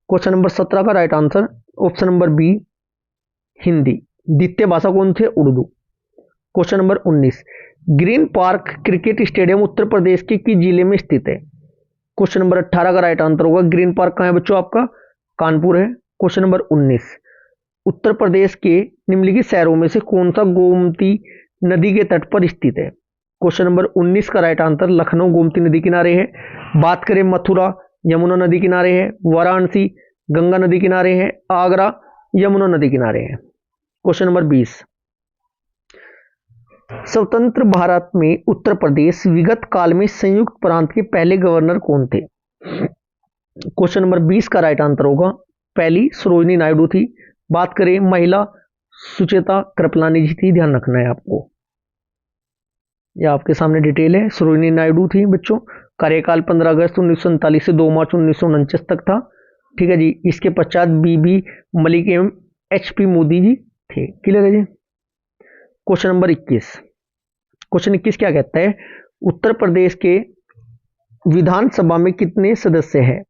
क्वेश्चन नंबर 17 का right answer option number B, Hindi. द्वितीय भाषा कौन सी है? Urdu. Question number 19, green park cricket stadium Uttar Pradesh के किस जिले में स्थित है? क्वेश्चन नंबर 18 का राइट आंसर होगा ग्रीन पार्क कहां है बच्चों? आपका कानपुर है। क्वेश्चन नंबर 19, उत्तर प्रदेश के निम्नलिखित शहरों में से कौन सा गोमती नदी के तट पर स्थित है? क्वेश्चन नंबर 19 का राइट आंसर लखनऊ गोमती नदी किनारे है। बात करें मथुरा यमुना नदी किनारे है, वाराणसी गंगा नदी किनारे है, आगरा यमुना नदी किनारे है। क्वेश्चन नंबर 20, स्वतंत्र भारत में उत्तर प्रदेश विगत काल में संयुक्त प्रांत के पहले गवर्नर कौन थे? क्वेश्चन नंबर 20 का राइट आंसर होगा पहली सरोजिनी नायडू थी। बात करें महिला, सुचेता कृपलानी जी थी, ध्यान रखना है आपको। यह आपके सामने डिटेल है। सरोजिनी नायडू थी बच्चों। कार्यकाल 15 अगस्त 1947 से 2 मार्च 1949 तक था। ठीक है जी। इसके पश्चात बीबी मलिक एवं एचपी मोदी जी थे। क्लियर है जी। क्वेश्चन नंबर 21, क्वेश्चन 21 क्या कहता है? उत्तर प्रदेश के विधानसभा में कितने सदस्य हैं?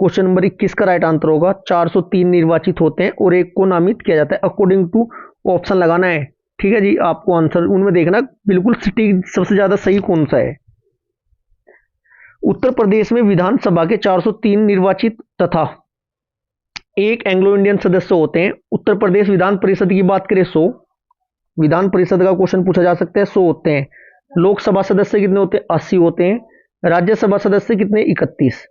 क्वेश्चन नंबर 21 का राइट आंसर होगा 403 निर्वाचित होते हैं और एक को नामित किया जाता है। अकॉर्डिंग टू ऑप्शन लगाना है। ठीक है जी। आपको आंसर उनमें देखना बिल्कुल सटीक सबसे ज्यादा सही कौन सा है। उत्तर प्रदेश में विधानसभा के 403 निर्वाचित तथा एक एंग्लो इंडियन सदस्य होते हैं। उत्तर प्रदेश विधान परिषद की बात करें 100, विधान परिषद का क्वेश्चन पूछा जा सकता है, 100 होते हैं। लोकसभा सदस्य कितने होते हैं? 80 होते हैं। राज्यसभा सदस्य कितने? 31।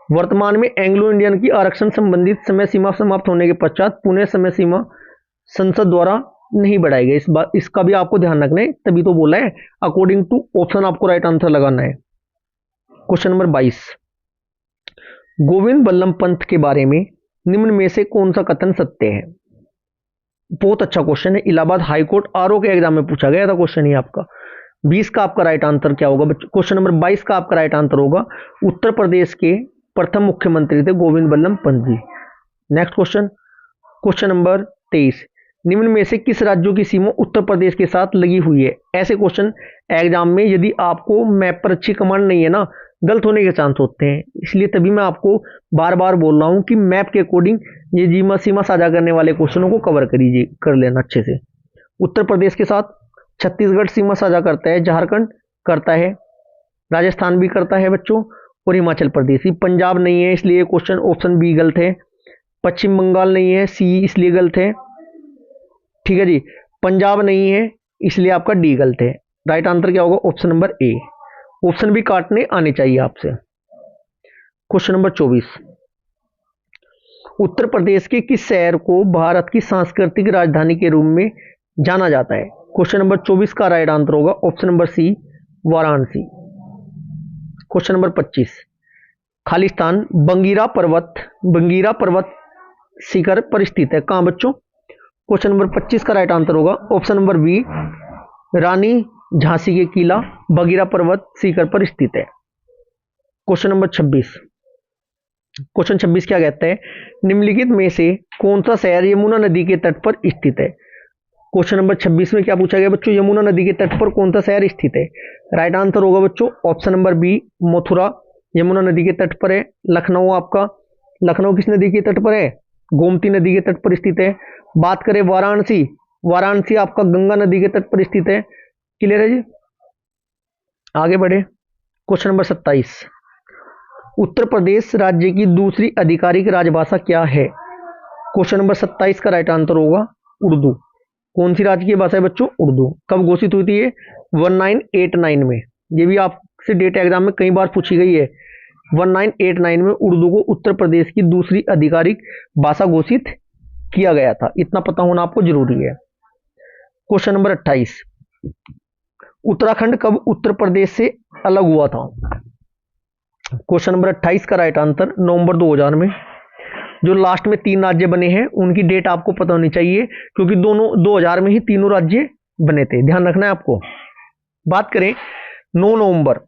वर्तमान में एंग्लो इंडियन की आरक्षण संबंधित समय सीमा समाप्त होने के पश्चात पुनः समय सीमा संसद द्वारा नहीं बढ़ाई गई। इस बात इसका भी आपको ध्यान रखना है, तभी तो बोला है अकॉर्डिंग टू ऑप्शन आपको राइट आंसर लगाना है। क्वेश्चन नंबर 22, गोविंद बल्लभ पंत के बारे में निम्न में से कौन सा कथन सत्य है? बहुत अच्छा क्वेश्चन है। इलाहाबाद हाईकोर्ट आरओ के एग्जाम में पूछा गया था क्वेश्चन ही आपका। 20 का आपका राइट आंसर क्या होगा बच्चों? क्वेश्चन नंबर 22 का आपका राइट आंसर होगा उत्तर प्रदेश के प्रथम मुख्यमंत्री थे Govind Ballabh Pant ji. Next question, question number 23, निम्न में से किस राज्यों की सीमा उत्तर प्रदेश के साथ लगी हुई है? ऐसे क्वेश्चन एग्जाम में यदि आपको मैप पर अच्छी कमांड नहीं है ना, गलत होने के चांस होते हैं। इसलिए तभी मैं आपको बार बार बोल रहा हूं कि मैप के अकॉर्डिंग ये सीमा साझा करने वाले क्वेश्चनों को कवर कर लेना अच्छे से। उत्तर प्रदेश के साथ छत्तीसगढ़ सीमा साझा करता है, झारखंड करता है, राजस्थान भी करता है बच्चों, और हिमाचल प्रदेश। पंजाब नहीं है इसलिए क्वेश्चन ऑप्शन बी गलत है। पश्चिम बंगाल नहीं है, सी इसलिए गलत है। ठीक है जी। पंजाब नहीं है इसलिए आपका डी गलत है। राइट आंसर क्या होगा? Option number A. ऑप्शन भी काटने आने चाहिए आपसे। क्वेश्चन नंबर 24, उत्तर प्रदेश के किस शहर को भारत की सांस्कृतिक राजधानी के रूप में जाना जाता है? क्वेश्चन नंबर 24 का राइट आंसर होगा option number C, Varanasi. Question number 25, Khalistan Bangira पर्वत शिखर पर स्थित है, कहां बच्चों? क्वेश्चन नंबर 25 का राइट आंसर होगा ऑप्शन नंबर बी, रानी झांसी के किला बगीरा पर्वत शिखर पर स्थित है। क्वेश्चन नंबर 26, क्वेश्चन 26 क्या कहता है, निम्नलिखित में से कौन सा शहर यमुना नदी के तट पर स्थित है। क्वेश्चन नंबर 26 में क्या पूछा गया बच्चों, यमुना नदी के तट पर कौन सा शहर स्थित है। राइट आंसर होगा बच्चों option number B, Mathura Yamuna नदी के तट पर है। लखनऊ आपका, लखनऊ किस नदी के तट पर है, गोमती नदी के तट पर स्थित है। बात करें वाराणसी, वाराणसी आपका गंगा नदी के तट पर स्थित है। क्लियर है जी, आगे बढ़े। क्वेश्चन नंबर 27, उत्तर प्रदेश राज्य की दूसरी आधिकारिक राजभाषा क्या है। क्वेश्चन नंबर 27 का राइट आंसर होगा उर्दू। कौन सी राज्य की भाषा है बच्चों, उर्दू। कब घोषित हुई थी ये, 1989 में। ये भी आपसे डेट एग्जाम में कई बार पूछी गई है। 1989 में उर्दू को उत्तर प्रदेश की दूसरी आधिकारिक भाषा घोषित किया गया था, इतना पता होना आपको जरूरी है। क्वेश्चन नंबर 28, उत्तराखंड कब उत्तर प्रदेश से अलग हुआ था। क्वेश्चन नंबर 28 का राइट आंसर नवंबर 2000 में। जो लास्ट में 3 राज्य बने हैं उनकी डेट आपको पता होनी चाहिए, क्योंकि दोनों 2000 में ही तीनों राज्य बने थे, ध्यान रखना है आपको। बात करें 9 नवंबर,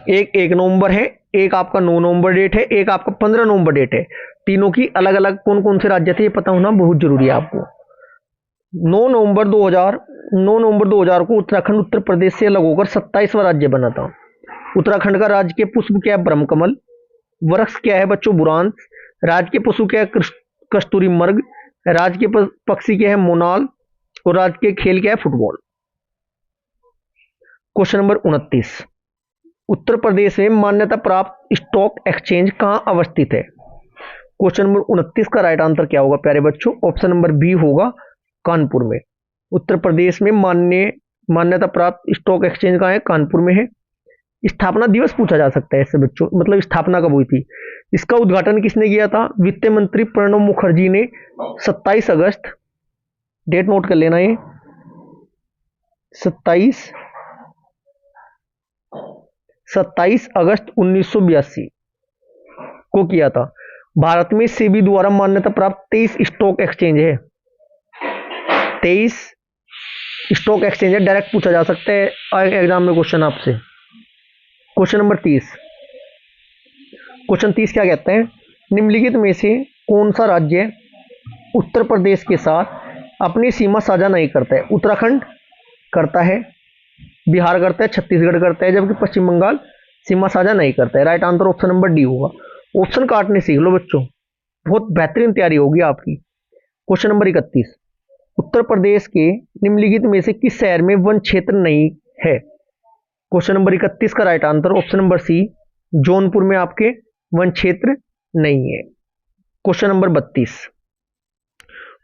एक 1 नवंबर है, एक आपका 9 नवंबर डेट है, एक आपका 15 नवंबर डेट है। तीनों की अलग अलग कौन कौन से राज्य थे ये पता होना बहुत जरूरी है आपको। 9 नवंबर 2000 को उत्तराखंड उत्तर प्रदेश से अलग होकर 27वां राज्य बना था। उत्तराखंड का राज्य के पुष्प क्या है, ब्रह्मकमल। वृक्ष क्या है बच्चों, बुरांश। राज्य के पशु क्या है, कस्तूरी मृग। राज्य के पक्षी क्या है, मोनाल। और राज्य के खेल क्या है, football. Question number 29, Uttar Pradesh में मान्यता प्राप्त स्टॉक एक्सचेंज कहां अवस्थित है। क्वेश्चन नंबर 29 का राइट आंसर क्या होगा प्यारे बच्चों, ऑप्शन नंबर बी होगा कानपुर में। उत्तर प्रदेश में मान्यता प्राप्त स्टॉक एक्सचेंज कहां है, कानपुर में है। स्थापना दिवस पूछा जा सकता है इससे बच्चों, मतलब स्थापना कब हुई थी। इसका उद्घाटन किसने किया था, वित्त मंत्री प्रणब मुखर्जी ने 27 अगस्त, डेट नोट कर लेना ये, 27 अगस्त 1982 को किया था। भारत में सेबी द्वारा मान्यता प्राप्त 23 स्टॉक एक्सचेंज है, 23 स्टॉक एक्सचेंज है। डायरेक्ट पूछा जा सकता है एग्जाम में क्वेश्चन आपसे। क्वेश्चन नंबर 30, क्वेश्चन 30 क्या कहते हैं, निम्नलिखित में से कौन सा राज्य उत्तर प्रदेश के साथ अपनी सीमा साझा नहीं करता है। उत्तराखंड करता है, बिहार करता है, छत्तीसगढ़ करता है, जबकि पश्चिम बंगाल सीमा साझा नहीं करता है। Right answer option number D होगा। ऑप्शन काटने सीख लो बच्चों, बहुत बेहतरीन तैयारी होगी आपकी। क्वेश्चन नंबर 31, उत्तर प्रदेश के निम्नलिखित में से किस शहर में वन क्षेत्र नहीं है। क्वेश्चन नंबर 31 का right answer option number C, Jaunpur में आपके वन क्षेत्र नहीं है। क्वेश्चन नंबर 32,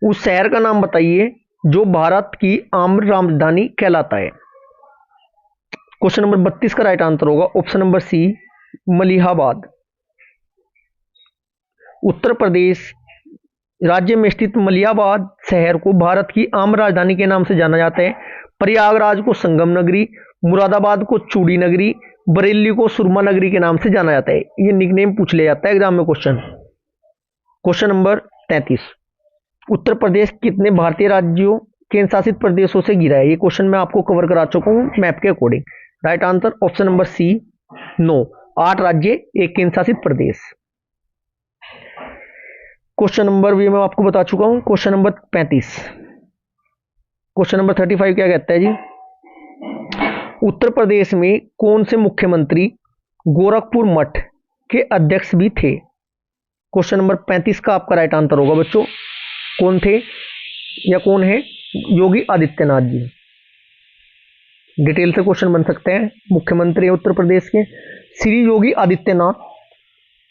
उस शहर का नाम बताइए जो भारत की आम्र राजधानी कहलाता है। क्वेश्चन नंबर 32 का राइट आंसर होगा ऑप्शन नंबर सी, मलिहाबाद। उत्तर प्रदेश राज्य में स्थित मलिहाबाद शहर को भारत की आम्र राजधानी के नाम से जाना जाता है। प्रयागराज को संगम नगरी, मुरादाबाद को चूड़ी नगरी, बरेली को सुरमा नगरी के नाम से जाना जाता है। ये निकनेम पूछ लिया जाता है एग्जाम में question. Question number 33, Uttar Pradesh कितने भारतीय राज्यों केंद्र शासित प्रदेशों से घिरा है। ये क्वेश्चन मैं आपको कवर करा चुका हूं मैप के अकॉर्डिंग। Right answer option number C, 9, 8 राज्य, 1 केंद्र शासित प्रदेश। क्वेश्चन नंबर भी मैं आपको बता चुका हूं। क्वेश्चन नंबर 35, क्वेश्चन नंबर 35 क्या कहता है जी, उत्तर प्रदेश में कौन से मुख्यमंत्री गोरखपुर मठ के अध्यक्ष भी थे। क्वेश्चन नंबर 35 का आपका राइट आंसर होगा बच्चों, कौन थे या कौन है, योगी आदित्यनाथ जी। डिटेल से क्वेश्चन बन सकते हैं। मुख्यमंत्री उत्तर प्रदेश के श्री योगी आदित्यनाथ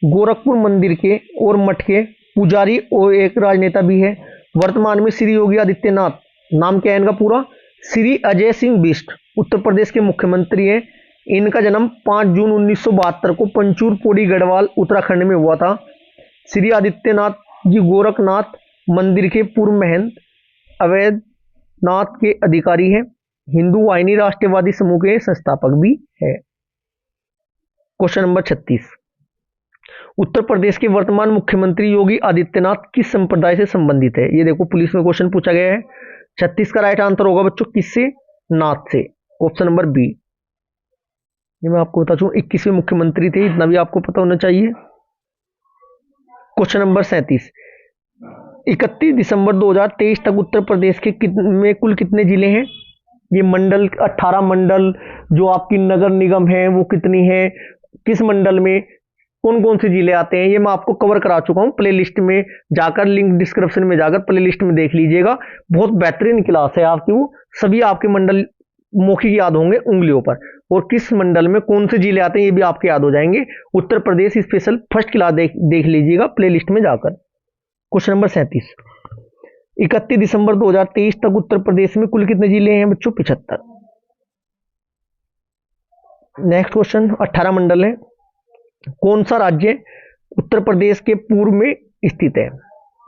गोरखपुर मंदिर के और मठ के पुजारी और एक राजनेता भी है। वर्तमान में श्री योगी आदित्यनाथ, नाम क्या है इनका पूरा, श्री अजय सिंह बिष्ट, उत्तर प्रदेश के मुख्यमंत्री हैं। इनका जन्म 5 जून 1972 को पंचूर पौड़ी गढ़वाल उत्तराखंड में हुआ था। श्री आदित्यनाथ जी गोरखनाथ मंदिर के पूर्व महंत अवैधनाथ के अधिकारी हैं। हिंदू वाहिनी राष्ट्रवादी समूह के संस्थापक भी है। क्वेश्चन नंबर 36, उत्तर प्रदेश के वर्तमान मुख्यमंत्री योगी आदित्यनाथ किस संप्रदाय से संबंधित है। ये देखो पुलिस में क्वेश्चन पूछा गया है। 36 का राइट आंसर होगा बच्चों किससे, नाथ से, ऑप्शन नंबर बी। ये मैं आपको बता चूं 21वें मुख्यमंत्री थे, इतना भी आपको पता होना चाहिए। क्वेश्चन नंबर 37, 31 दिसंबर 2023 तक उत्तर प्रदेश के में कुल कितने जिले हैं? ये मंडल 18 मंडल, जो आपकी नगर निगम है वो कितनी है, किस मंडल में कौन कौन से जिले आते हैं, ये मैं आपको कवर करा चुका हूं। प्लेलिस्ट में जाकर, लिंक डिस्क्रिप्शन में जाकर प्लेलिस्ट में देख लीजिएगा। बहुत बेहतरीन क्लास है आपकी, वो सभी आपके मंडल मौखिक याद होंगे उंगलियों पर, और किस मंडल में कौन से जिले आते हैं ये भी आपके याद हो जाएंगे। उत्तर प्रदेश स्पेशल फर्स्ट क्लास देख लीजिएगा प्लेलिस्ट में जाकर। क्वेश्चन नंबर 37, 31 दिसंबर 2023 तक उत्तर प्रदेश में कुल कितने जिले हैं बच्चों? 75। नेक्स्ट क्वेश्चन, 18 मंडल है। कौन सा राज्य उत्तर प्रदेश के पूर्व में स्थित है?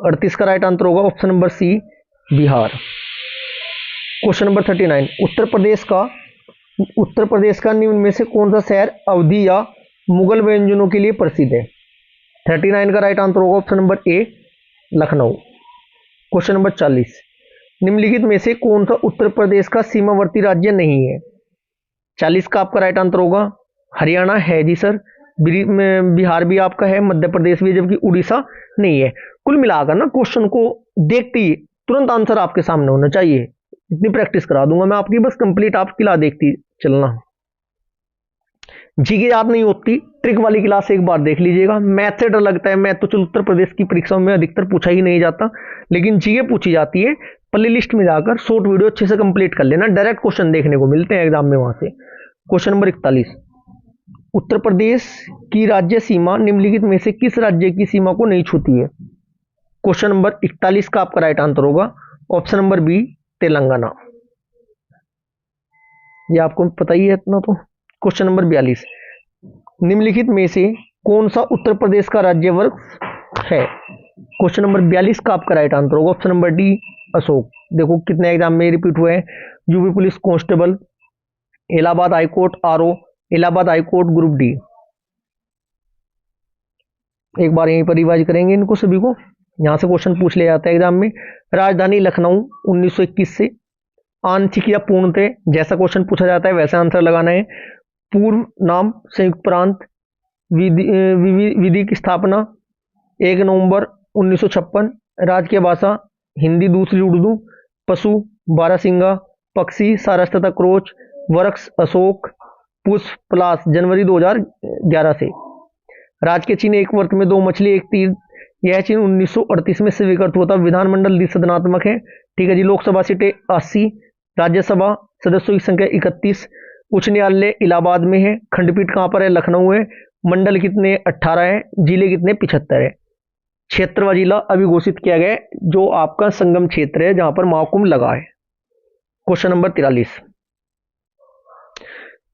38 का राइट आंसर होगा option number C, Bihar. Question number 39, Uttar Pradesh का निम्न में से कौन सा शहर अवधी या मुगल व्यंजनों के लिए प्रसिद्ध है? 39 का राइट आंसर होगा option number A, Lucknow. Question number 40, निम्नलिखित में से कौन सा उत्तर प्रदेश का सीमावर्ती राज्य नहीं है? 40 का आपका राइट आंसर होगा हरियाणा है जी सर, बिहार भी आपका है, मध्य प्रदेश भी, जबकि उड़ीसा नहीं है। कुल मिलाकर ना क्वेश्चन को देखते ही तुरंत आंसर आपके सामने होना चाहिए। इतनी प्रैक्टिस करा दूंगा मैं आपकी, बस कंप्लीट आप क्लास देखती चलना। जीके याद नहीं होती, ट्रिक वाली क्लास एक बार देख लीजिएगा। मैथ से डर लगता है, मैथ तो चलो उत्तर प्रदेश की परीक्षाओं में अधिकतर पूछा ही नहीं जाता, लेकिन जीके पूछी जाती है। प्ले लिस्ट में जाकर शॉर्ट वीडियो अच्छे से कंप्लीट कर लेना, डायरेक्ट क्वेश्चन देखने को मिलते हैं एग्जाम में वहां से। क्वेश्चन नंबर 41, उत्तर प्रदेश की राज्य सीमा निम्नलिखित में से किस राज्य की सीमा को नहीं छूती है? क्वेश्चन नंबर 41 का आपका राइट आंसर होगा ऑप्शन नंबर बी, तेलंगाना। ये आपको पता ही है इतना तो। क्वेश्चन नंबर 42, निम्नलिखित में से कौन सा उत्तर प्रदेश का राज्य वर्ग है? क्वेश्चन नंबर 42 का आपका राइट आंसर होगा ऑप्शन नंबर डी, अशोक। देखो कितने एग्जाम में रिपीट हुए हैं। UP police constable, Allahabad high court RO, Allahabad high court group D. एक बार यहीं पर रिवाइज करेंगे इनको सभी को, यहां से क्वेश्चन पूछ लिया जाता है एग्जाम में। राजधानी लखनऊ 1921 से, आंशिक या पूर्णतः, जैसा क्वेश्चन पूछा जाता है वैसा आंसर लगाना है। पूर्व नाम संयुक्त प्रांत, विधि की स्थापना 1 नवंबर 1956, राजकीय भाषा हिंदी दूसरी उर्दू, पशु बारहसिंगा, पक्षी सारस तथा क्रोच, वृक्ष अशोक, पुष्प पलाश जनवरी 2011 से। राजकीय चिन्ह एक वर्त में 2 मछली 1 तीर, यह चिन्ह 1938 में स्वीकृत हुआ था। विधानमंडल द्विसदनात्मक है, ठीक है जी। लोकसभा सीटें 80, राज्यसभा सदस्यों की संख्या 31, उच्च न्यायालय इलाहाबाद में है, खंडपीठ कहां पर है? लखनऊ है। मंडल कितने? 18 है। जिले कितने? 75 है। क्षेत्र व जिला अभी घोषित किया गया है, जो आपका संगम क्षेत्र है जहां पर महाकुंभ लगा है। क्वेश्चन नंबर 43,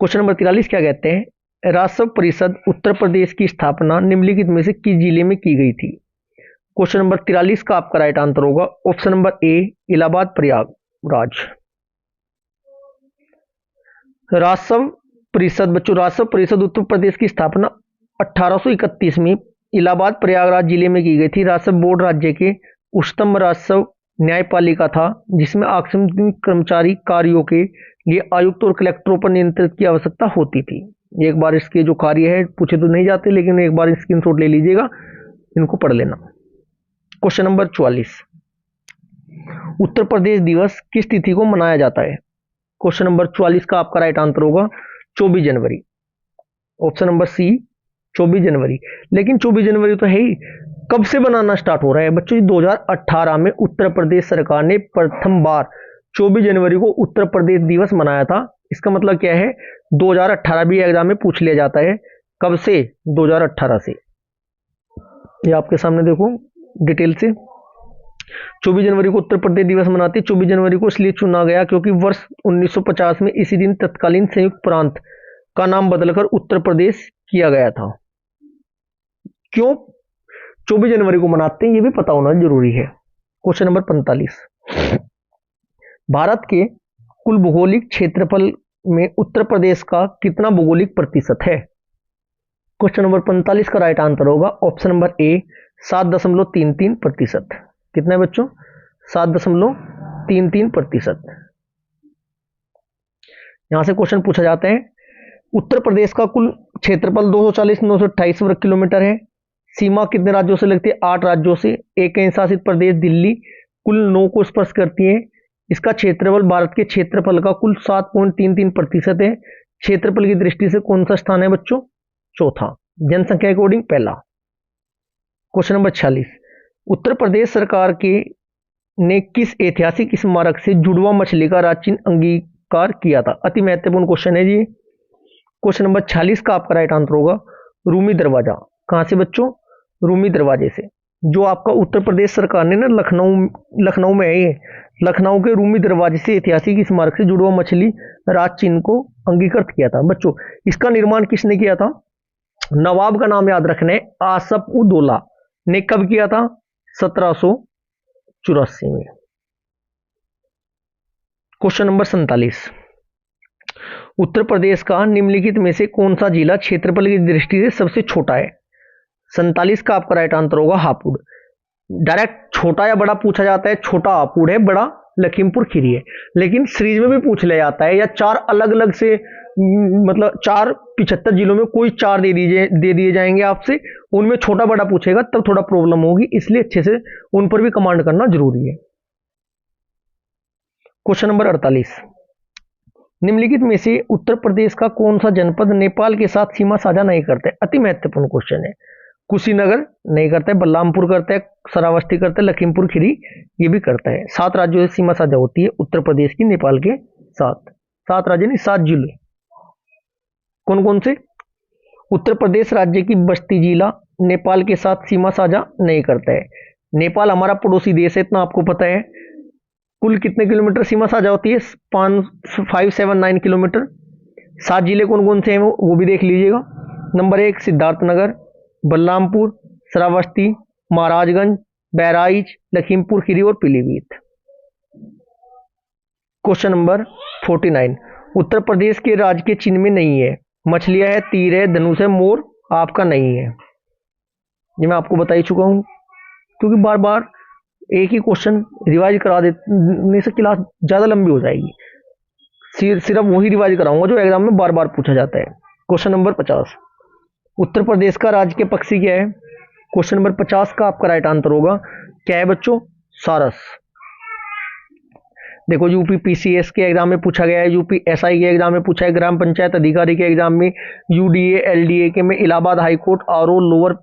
क्वेश्चन नंबर 43 क्या कहते हैं? राजस्व परिषद उत्तर प्रदेश की स्थापना निम्नलिखित में से किस जिले में की गई थी? क्वेश्चन नंबर 43 का आपका राइट आंसर होगा option number A, Allahabad Prayagraj. राजस्व परिषद बच्चों, राजस्व परिषद उत्तर प्रदेश की स्थापना 1831 में इलाहाबाद प्रयागराज जिले में की गई थी। राजस्व बोर्ड राज्य के उच्चतम राजस्व न्यायपालिका था, जिसमें आकस्मिक कर्मचारी कार्यों के लिए आयुक्त और कलेक्टरों पर नियंत्रित की आवश्यकता होती थी। एक बार इसके जो कार्य है पूछे तो नहीं जाते, लेकिन एक बार स्क्रीनशॉट ले लीजिएगा, इनको पढ़ लेना। क्वेश्चन नंबर 44, उत्तर प्रदेश दिवस किस तिथि को मनाया जाता है? क्वेश्चन नंबर 44 का आपका राइट आंसर होगा 24 जनवरी, ऑप्शन नंबर सी 24 जनवरी। लेकिन 24 जनवरी तो है ही, कब से बनाना स्टार्ट हो रहा है बच्चों? 2018 में उत्तर प्रदेश सरकार ने प्रथम बार 24 जनवरी को उत्तर प्रदेश दिवस मनाया था। इसका मतलब क्या है? 2018 भी एग्जाम में पूछ लिया जाता है। कब से? 2018 से। ये आपके सामने देखो डिटेल से। 24 जनवरी को उत्तर प्रदेश दिवस मनाते। 24 जनवरी को इसलिए चुना गया क्योंकि वर्ष 1950 में इसी दिन तत्कालीन संयुक्त प्रांत का नाम बदलकर उत्तर प्रदेश किया गया था। क्यों 24 जनवरी को मनाते हैं ये भी पता होना जरूरी है। क्वेश्चन नंबर 45, भारत के कुल भौगोलिक क्षेत्रफल में उत्तर प्रदेश का कितना भौगोलिक प्रतिशत है? क्वेश्चन नंबर 45 का राइट आंसर होगा ऑप्शन नंबर ए 7.33%। कितना है बच्चों? 7.33%। यहां से क्वेश्चन पूछा जाता है, उत्तर प्रदेश का कुल क्षेत्रफल 240,928 वर्ग किलोमीटर है। सीमा कितने राज्यों से लगती है? 8 राज्यों से। एक केंद्र शासित प्रदेश दिल्ली कुल 9 को स्पर्श करती है। इसका क्षेत्रफल भारत के क्षेत्रफल का कुल 7.33% है। क्षेत्रफल की दृष्टि से कौन सा स्थान है बच्चों? चौथा। जनसंख्या अकॉर्डिंग पहला। क्वेश्चन नंबर 46, उत्तर प्रदेश सरकार के ने किस ऐतिहासिक स्मारक से जुड़वा मछली का राज्य चिन्ह अंगीकार किया था? अति महत्वपूर्ण क्वेश्चन है जी। क्वेश्चन नंबर 46 का आपका राइट आंसर होगा रूमी दरवाजा। कहां से बच्चों? रूमी दरवाजे से। जो आपका उत्तर प्रदेश सरकार ने ना लखनऊ में है, ये लखनऊ के रूमी दरवाजे से ऐतिहासिक स्मारक से जुड़वा मछली राज चिन्ह को अंगीकृत किया था बच्चों। इसका निर्माण किसने किया था? नवाब का नाम याद रखने, आसफ उद दौला ने कब किया था? 1784 में। क्वेश्चन नंबर 47, उत्तर प्रदेश का निम्नलिखित में से कौन सा जिला क्षेत्रफल की दृष्टि से सबसे छोटा है? 47 का आपका राइट आंसर होगा हापुड़। डायरेक्ट छोटा या बड़ा पूछा जाता है, छोटा हापुड़ है, बड़ा लखीमपुर खीरी है। लेकिन सीरीज में भी पूछ लिया जाता है, या 4 अलग अलग से मतलब 4 75 जिलों में कोई 4 दे दिए जाएंगे आपसे, उनमें छोटा बड़ा पूछेगा तब थोड़ा प्रॉब्लम होगी, इसलिए अच्छे से उन पर भी कमांड करना जरूरी है। क्वेश्चन नंबर 48, निम्नलिखित में से उत्तर प्रदेश का कौन सा जनपद नेपाल के साथ सीमा साझा नहीं करते? अति महत्वपूर्ण क्वेश्चन है। कुशीनगर नहीं करता है, बलरामपुर करता है, श्रावस्ती करता है, लखीमपुर खीरी ये भी करता है। 7 राज्यों से सीमा साझा होती है उत्तर प्रदेश की नेपाल के साथ। 7 राज्य नहीं, 7 जिले। कौन कौन से? उत्तर प्रदेश राज्य की बस्ती जिला नेपाल के साथ सीमा साझा नहीं करता है। नेपाल हमारा पड़ोसी देश है, इतना आपको पता है। कुल कितने किलोमीटर सीमा साझा होती है? 579 किलोमीटर। 7 जिले कौन कौन से हैं वो भी देख लीजिएगा। नंबर 1 सिद्धार्थनगर, बलरामपुर, श्रावस्ती, महाराजगंज, बहराइच, लखीमपुर खीरी और पीलीभीत। क्वेश्चन नंबर 49, उत्तर प्रदेश के राज्य के चिन्ह में नहीं है। मछलियां है, तीर है, धनुष है, मोर आपका नहीं है। ये मैं आपको बता ही चुका हूं, क्योंकि बार बार एक ही क्वेश्चन रिवाइज करा देने से क्लास ज्यादा लंबी हो जाएगी। सिर्फ वही रिवाइज कराऊंगा जो एग्जाम में बार बार पूछा जाता है। क्वेश्चन नंबर 50, उत्तर प्रदेश का राजकीय पक्षी क्या है? क्वेश्चन नंबर 50 का आपका राइट आंसर होगा क्या है बच्चों? सारस। देखो यूपी पीसीएस के एग्जाम में पूछा गया है, यूपी एसआई के एग्जाम में पूछा है, ग्राम पंचायत अधिकारी के एग्जाम में, यूडीए एलडीए के में, Allahabad high court RO lower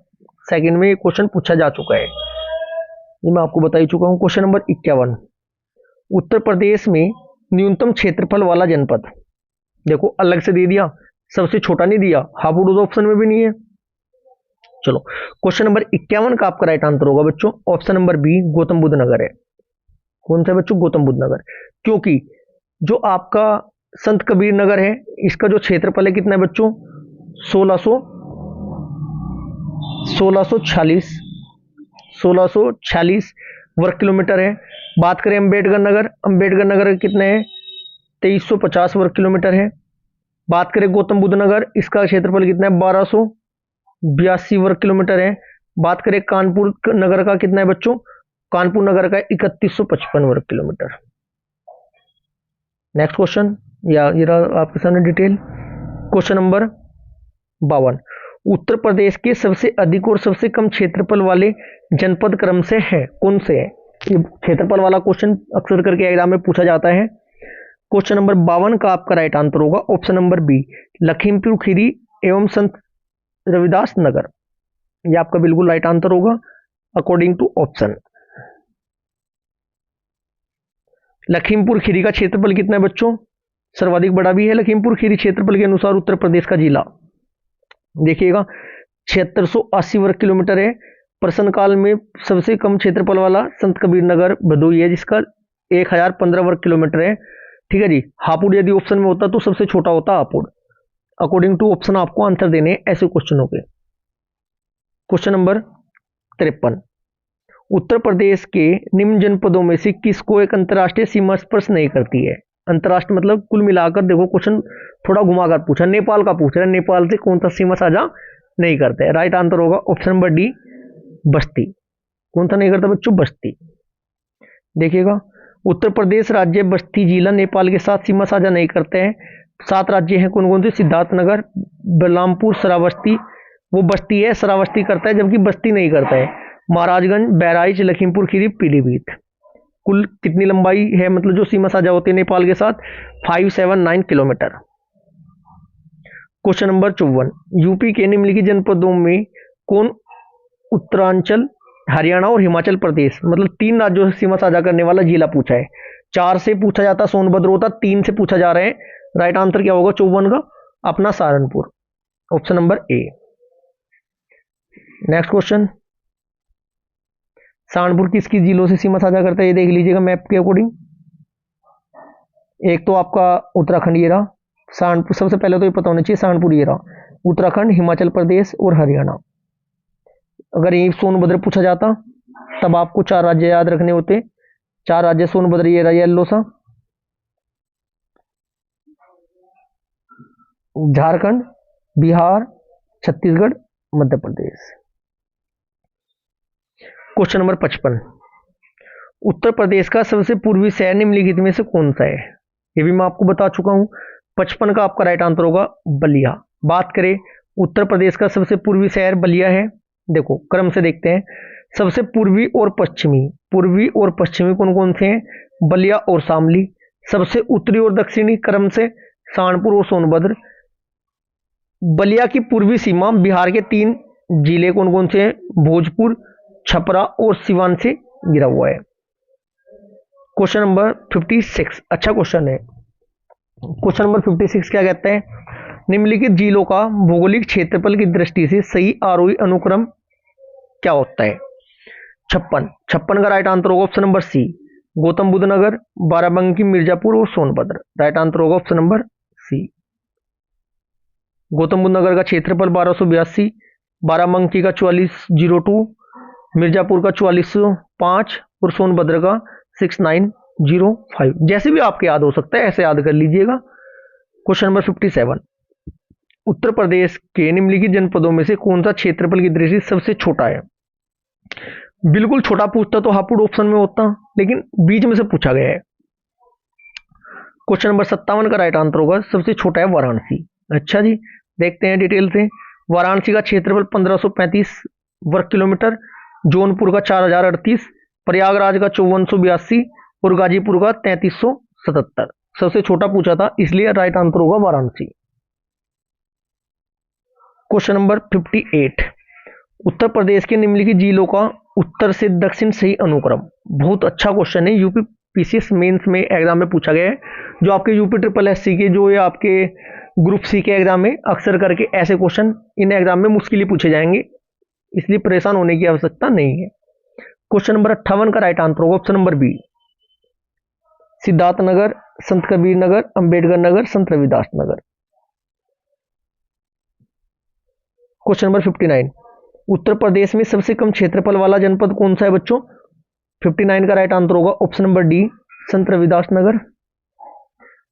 second में क्वेश्चन पूछा जा चुका है, ये मैं आपको बता ही चुका हूं। क्वेश्चन नंबर 51, उत्तर प्रदेश में न्यूनतम क्षेत्रफल वाला जनपद। देखो अलग से दे दिया, सबसे छोटा नहीं दिया, हापुड़ ऑप्शन में भी नहीं है। चलो क्वेश्चन नंबर 51 का आपका राइट आंसर होगा बच्चों option number B, Gautam Buddh Nagar है। कौन सा बच्चों? गौतम बुद्ध नगर। क्योंकि जो आपका संत कबीर नगर है, इसका जो क्षेत्रफल है कितना है बच्चों? 1646 वर्ग किलोमीटर है। बात करें अंबेडकर नगर कितने हैं? 2350 वर्ग किलोमीटर है। बात करें गौतम बुद्ध नगर, इसका क्षेत्रफल कितना है? 1282 वर्ग किलोमीटर है। बात करें कानपुर नगर का कितना है बच्चों? कानपुर नगर का 3155 वर्ग किलोमीटर। नेक्स्ट क्वेश्चन, या ये रहा आपके सामने डिटेल। क्वेश्चन नंबर 52, उत्तर प्रदेश के सबसे अधिक और सबसे कम क्षेत्रफल वाले जनपद क्रम से है, कौन से है? ये क्षेत्रफल वाला क्वेश्चन अक्सर करके एग्जाम में पूछा जाता है। क्वेश्चन नंबर 52 का आपका राइट आंसर होगा option number B, Lakhimpur Kheri एवं संत रविदास नगर। ये आपका बिल्कुल राइट आंसर होगा according to option. Lakhimpur Kheri का क्षेत्रफल कितना है बच्चों? सर्वाधिक बड़ा भी है लखीमपुर खीरी क्षेत्रफल के अनुसार उत्तर प्रदेश का जिला। देखिएगा 7680 वर्ग किलोमीटर है। प्रश्न काल में सबसे कम क्षेत्रफल वाला संत कबीर नगर भदोही है, जिसका 1015 वर्ग किलोमीटर है। ठीक है जी। हापुड़ यदि ऑप्शन में होता तो सबसे छोटा होता हापुड़। अकॉर्डिंग टू ऑप्शन आपको आंसर देने हैं ऐसे क्वेश्चनों के। क्वेश्चन नंबर 53, उत्तर प्रदेश के निम्न जनपदों में से किसको एक अंतर्राष्ट्रीय सीमा स्पर्श नहीं करती है? अंतर्राष्ट्रीय मतलब कुल मिलाकर, देखो क्वेश्चन थोड़ा घुमाकर पूछा, नेपाल का पूछ रहा है, नेपाल से कौन सा सीमा साझा नहीं करता है? राइट आंसर होगा ऑप्शन नंबर डी, बस्ती। कौन सा नहीं करता बच्चों? बस्ती। देखिएगा उत्तर प्रदेश राज्य बस्ती जिला नेपाल के साथ सीमा साझा नहीं करते हैं। 7 राज्य हैं, कौन कौन से? सिद्धार्थनगर, बलरामपुर, श्रावस्ती, वो बस्ती है, श्रावस्ती करता है, जबकि बस्ती नहीं करता है। महाराजगंज, बहराइच, लखीमपुर खीरी, पीलीभीत। कुल कितनी लंबाई है, मतलब जो सीमा साझा होती है नेपाल के साथ? 579 किलोमीटर। क्वेश्चन नंबर 54, यूपी के निम्नलिखित जनपदों में कौन उत्तरांचल, हरियाणा और हिमाचल प्रदेश, मतलब 3 राज्यों से सीमा साझा करने वाला जिला पूछा है। 4 से पूछा जाता सोनभद्र होता, 3 से पूछा जा रहा है। राइट आंसर क्या होगा 54 का? अपना Saharanpur, option number A. Next question, Saharanpur किसकी जिलों से सीमा साझा करता है, ये देख लीजिएगा मैप के अकॉर्डिंग। एक तो आपका उत्तराखंड ये रहा, सहारनपुर सबसे पहले तो ये पता होना चाहिए, सहारनपुर ये रहा, उत्तराखंड, हिमाचल प्रदेश और हरियाणा। अगर ये सोनभद्र पूछा जाता तब आपको 4 राज्य याद रखने होते। 4 राज्य सोनभद्र ये रहा येलो सा, झारखंड, बिहार, छत्तीसगढ़, मध्य प्रदेश। क्वेश्चन नंबर 55, उत्तर प्रदेश का सबसे पूर्वी शहर निम्नलिखित में से कौन सा है? ये भी मैं आपको बता चुका हूं। 55 का आपका राइट आंसर होगा बलिया। बात करें उत्तर प्रदेश का सबसे पूर्वी शहर बलिया है। देखो क्रम से देखते हैं, सबसे पूर्वी और पश्चिमी कौन कौन से हैं? बलिया और शामली। सबसे उत्तरी और दक्षिणी क्रम से सहारनपुर और सोनभद्र। बलिया की पूर्वी सीमा बिहार के 3 जिले कौन कौन से हैं? भोजपुर, छपरा और सिवान से गिरा हुआ है। क्वेश्चन नंबर 56, अच्छा क्वेश्चन है। क्वेश्चन नंबर 56 क्या कहते हैं? निम्नलिखित जिलों का भौगोलिक क्षेत्रफल की दृष्टि से सही आरोही अनुक्रम क्या होता है? 56 का राइट आंसर होगा option number C, Gautam Buddh Nagar, Barabanki, Mirzapur और सोनभद्र। राइट आंसर होगा option number C. Gautam Buddh Nagar का क्षेत्रफल 1282, बाराबंकी का 4402, मिर्जापुर का 4405 और सोनभद्र का 6905। जैसे भी आपके याद हो सकता है ऐसे याद कर लीजिएगा। क्वेश्चन नंबर 57, उत्तर प्रदेश के निम्नलिखित जनपदों में से कौन सा क्षेत्रफल की दृष्टि से सबसे छोटा है? बिल्कुल छोटा पूछता तो हापुड़ ऑप्शन में होता, लेकिन बीच में से पूछा गया है। क्वेश्चन नंबर 57 का राइट आंसर होगा सबसे छोटा है वाराणसी। अच्छा जी, देखते हैं डिटेल से। वाराणसी का क्षेत्रफल 1535 वर्ग किलोमीटर, जौनपुर का 4038, प्रयागराज का 5482 और गाजीपुर का 3377। सबसे छोटा पूछा था इसलिए राइट आंसर होगा वाराणसी। क्वेश्चन नंबर 58, उत्तर प्रदेश के निम्नलिखित जिलों का उत्तर से दक्षिण सही अनुक्रम। बहुत अच्छा क्वेश्चन है, यूपी पीसीएस मेंस में एग्जाम में पूछा गया है। जो आपके यूपी ट्रिपल एससी के, जो ये आपके ग्रुप सी के एग्जाम में अक्सर करके ऐसे क्वेश्चन इन एग्जाम में मुश्किल ही पूछे जाएंगे, इसलिए परेशान होने की आवश्यकता नहीं है। क्वेश्चन नंबर 58 का राइट आंसर होगा option number B, Siddharth Nagar, संत कबीर नगर, अंबेडकर नगर, संत रविदास नगर। क्वेश्चन नंबर 59, उत्तर प्रदेश में सबसे कम क्षेत्रफल वाला जनपद कौन सा है बच्चों? 59 का राइट आंसर होगा ऑप्शन नंबर डी, संत रविदास नगर।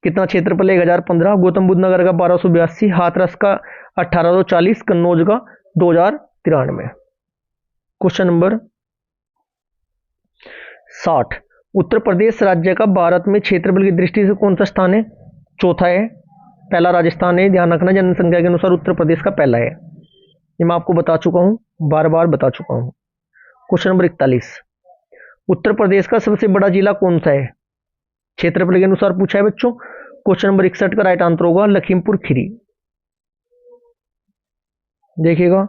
कितना क्षेत्रफल है? 1015। गौतम बुद्ध नगर का 1282, हाथरस का 1840, कन्नौज का 2093। क्वेश्चन नंबर 60, उत्तर प्रदेश राज्य का भारत में क्षेत्रफल की दृष्टि से कौन सा स्थान है? चौथा है, पहला राजस्थान है। ध्यान रखना जनसंख्या के अनुसार उत्तर प्रदेश का पहला है, ये मैं आपको बता चुका हूं, बार बार बता चुका हूं। क्वेश्चन नंबर 41, उत्तर प्रदेश का सबसे बड़ा जिला कौन सा है? क्षेत्रफल के अनुसार पूछा है बच्चों। क्वेश्चन नंबर 61 का राइट आंसर होगा लखीमपुर खीरी। देखिएगा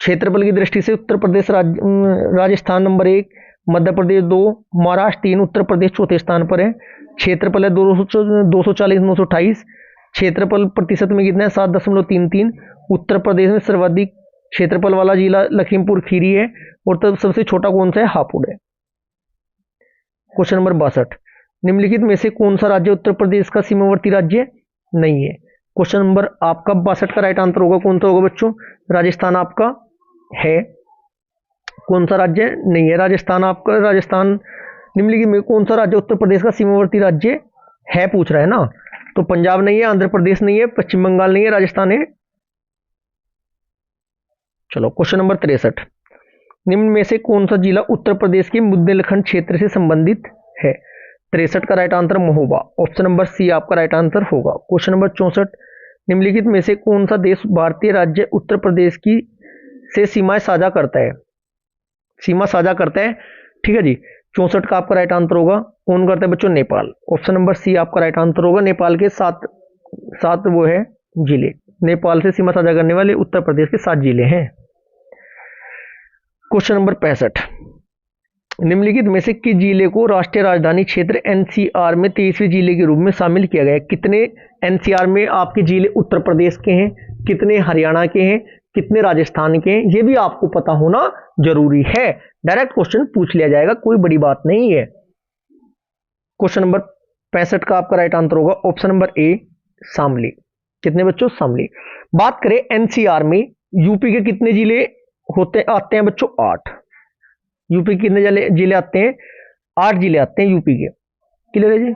क्षेत्रफल की दृष्टि से उत्तर प्रदेश राजस्थान नंबर 1, मध्य प्रदेश 2, महाराष्ट्र 3, उत्तर प्रदेश चौथे स्थान पर है। क्षेत्रफल है 240,928। क्षेत्रफल प्रतिशत में कितना है? 7.33। उत्तर प्रदेश में सर्वाधिक क्षेत्रफल वाला जिला लखीमपुर खीरी है और तब सबसे छोटा कौन सा है? हापुड़ है। क्वेश्चन नंबर 62, निम्नलिखित में से कौन सा राज्य उत्तर प्रदेश का सीमावर्ती राज्य नहीं है? क्वेश्चन नंबर आपका 62 का राइट आंसर होगा कौन सा होगा बच्चों? राजस्थान आपका है। कौन सा राज्य नहीं है? राजस्थान आपका, राजस्थान निम्नलिखित में कौन सा राज्य उत्तर प्रदेश का सीमावर्ती राज्य है पूछ रहा है ना, तो पंजाब नहीं है, आंध्र प्रदेश नहीं है, पश्चिम बंगाल नहीं है, राजस्थान है। चलो क्वेश्चन नंबर 63, निम्न में से कौन सा जिला उत्तर प्रदेश के बुंदेलखंड क्षेत्र से संबंधित है? 63 का right answer Mahoba, option number C आपका राइट आंसर होगा। क्वेश्चन नंबर 64, निम्नलिखित में से कौन सा देश भारतीय राज्य उत्तर प्रदेश की से सीमाएं साझा करता है? सीमा साझा करता है, ठीक है जी। 64 का आपका राइट आंसर होगा। कौन करता है बच्चों? नेपाल। ऑप्शन नंबर सी आपका राइट आंसर होगा। नेपाल के सात वो है जिले, नेपाल से सीमा साझा करने वाले उत्तर प्रदेश के 7 जिले हैं। क्वेश्चन नंबर 65, निम्नलिखित में से किस जिले को राष्ट्रीय राजधानी क्षेत्र एनसीआर में 23वें जिले के रूप में शामिल किया गया है? कितने एनसीआर में आपके जिले उत्तर प्रदेश के हैं, कितने हरियाणा के हैं, कितने राजस्थान के हैं, ये भी आपको पता होना जरूरी है। डायरेक्ट क्वेश्चन पूछ लिया जाएगा, कोई बड़ी बात नहीं है। क्वेश्चन नंबर 65 का आपका राइट आंसर होगा ऑप्शन नंबर ए शामली। कितने बच्चों? शामली। बात करें एनसीआर में यूपी के कितने जिले आते हैं बच्चों? 8। यूपी के कितने जिले आते हैं? 8 जिले आते हैं यूपी के। क्लियर है जी?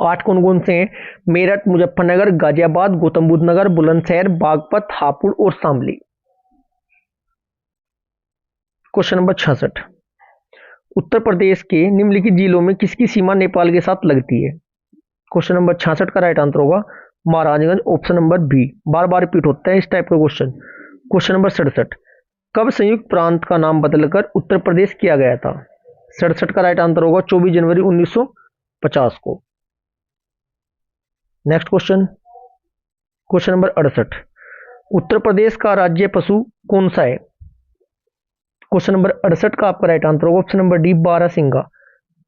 8 कौन कौन से हैं? मेरठ, मुजफ्फरनगर, गाजियाबाद, गौतम बुद्ध नगर, बुलंदशहर, बागपत, हापुड़ और शामली। क्वेश्चन नंबर 66, उत्तर प्रदेश के निम्नलिखित जिलों में किसकी सीमा नेपाल के साथ लगती है? क्वेश्चन नंबर 66 का राइट आंसर होगा महाराजगंज। Option number B. बार बार रिपीट होता है इस टाइप का क्वेश्चन। क्वेश्चन नंबर 67, कब संयुक्त प्रांत का नाम बदलकर उत्तर प्रदेश किया गया था? 67 का राइट आंसर होगा 24 जनवरी 1950 को। नेक्स्ट क्वेश्चन, क्वेश्चन नंबर 68, उत्तर प्रदेश का राज्य पशु कौन सा है? क्वेश्चन नंबर 68 का आपका राइट आंसर होगा ऑप्शन नंबर डी बारहसिंगा,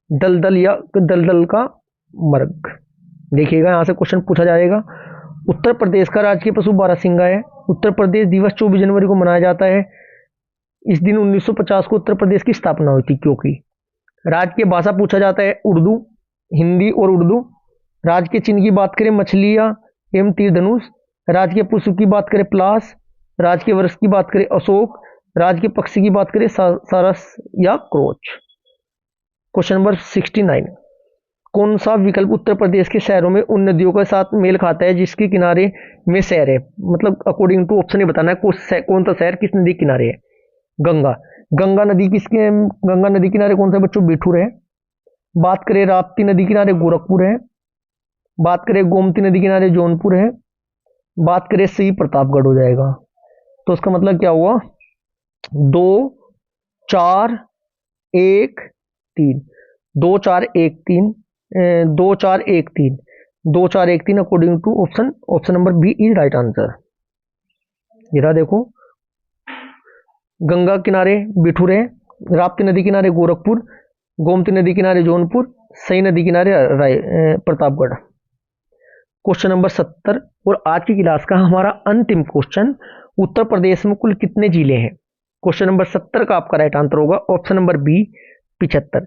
दलदल या दलदल का मर्ग। देखिएगा यहां से क्वेश्चन पूछा जाएगा। उत्तर प्रदेश का राजकीय पशु बारहसिंगा है। उत्तर प्रदेश दिवस 24 जनवरी को मनाया जाता है। इस दिन 1950 को उत्तर प्रदेश की स्थापना हुई थी। क्योंकि राज्य की भाषा पूछा जाता है उर्दू, हिंदी और उर्दू। राज्य के चिन्ह की बात करें मछलियां एवं तीर धनुष। राज्य के पुष्प की बात करें पलाश। राज्य के वृक्ष की बात करें अशोक। राज्य के पक्षी की बात करें सारस या क्रोच। क्वेश्चन नंबर 69, कौन सा विकल्प उत्तर प्रदेश के शहरों में उन नदियों के साथ मेल खाता है जिसके किनारे में शहर है? मतलब अकॉर्डिंग टू ऑप्शन ही बताना है कौन सा शहर किस नदी किनारे है। गंगा, गंगा नदी किनारे कौन सा बच्चों? बिठूर है। बात करें राप्ती नदी किनारे गोरखपुर है। बात करें गोमती नदी किनारे जौनपुर है। बात करें सी प्रतापगढ़ हो जाएगा। तो उसका मतलब क्या हुआ? 2 4 1 3 2 4 1 3 2 4 1 3 2 4 1 3 according to option number B is right answer. जरा देखो, गंगा किनारे बिठूर है, राप्ती नदी किनारे गोरखपुर, गोमती नदी किनारे जौनपुर, सई नदी किनारे प्रतापगढ़। क्वेश्चन नंबर 70 और आज की क्लास का हमारा अंतिम क्वेश्चन, उत्तर प्रदेश में कुल कितने जिले हैं? क्वेश्चन नंबर 70 का आपका राइट आंसर होगा option number B 75।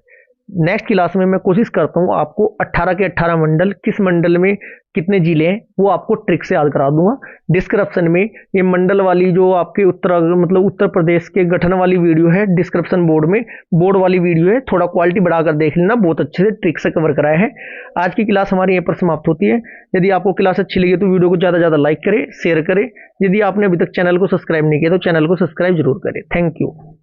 Next class में मैं कोशिश करता हूं आपको 18 के 18 मंडल, किस मंडल में कितने जिले हैं वो आपको ट्रिक से याद करा दूंगा। डिस्क्रिप्शन में ये मंडल वाली जो आपके उत्तर प्रदेश के गठन वाली वीडियो है, डिस्क्रिप्शन बोर्ड वाली वीडियो है, थोड़ा क्वालिटी बढ़ाकर देख लेना, बहुत अच्छे से ट्रिक से कवर कराया है। आज की क्लास हमारी यहीं पर समाप्त होती है। यदि आपको क्लास अच्छी लगी तो वीडियो को ज़्यादा से ज़्यादा लाइक करें, शेयर करें। यदि आपने अभी तक चैनल को सब्सक्राइब नहीं किया तो चैनल को सब्सक्राइब जरूर करें। Thank you.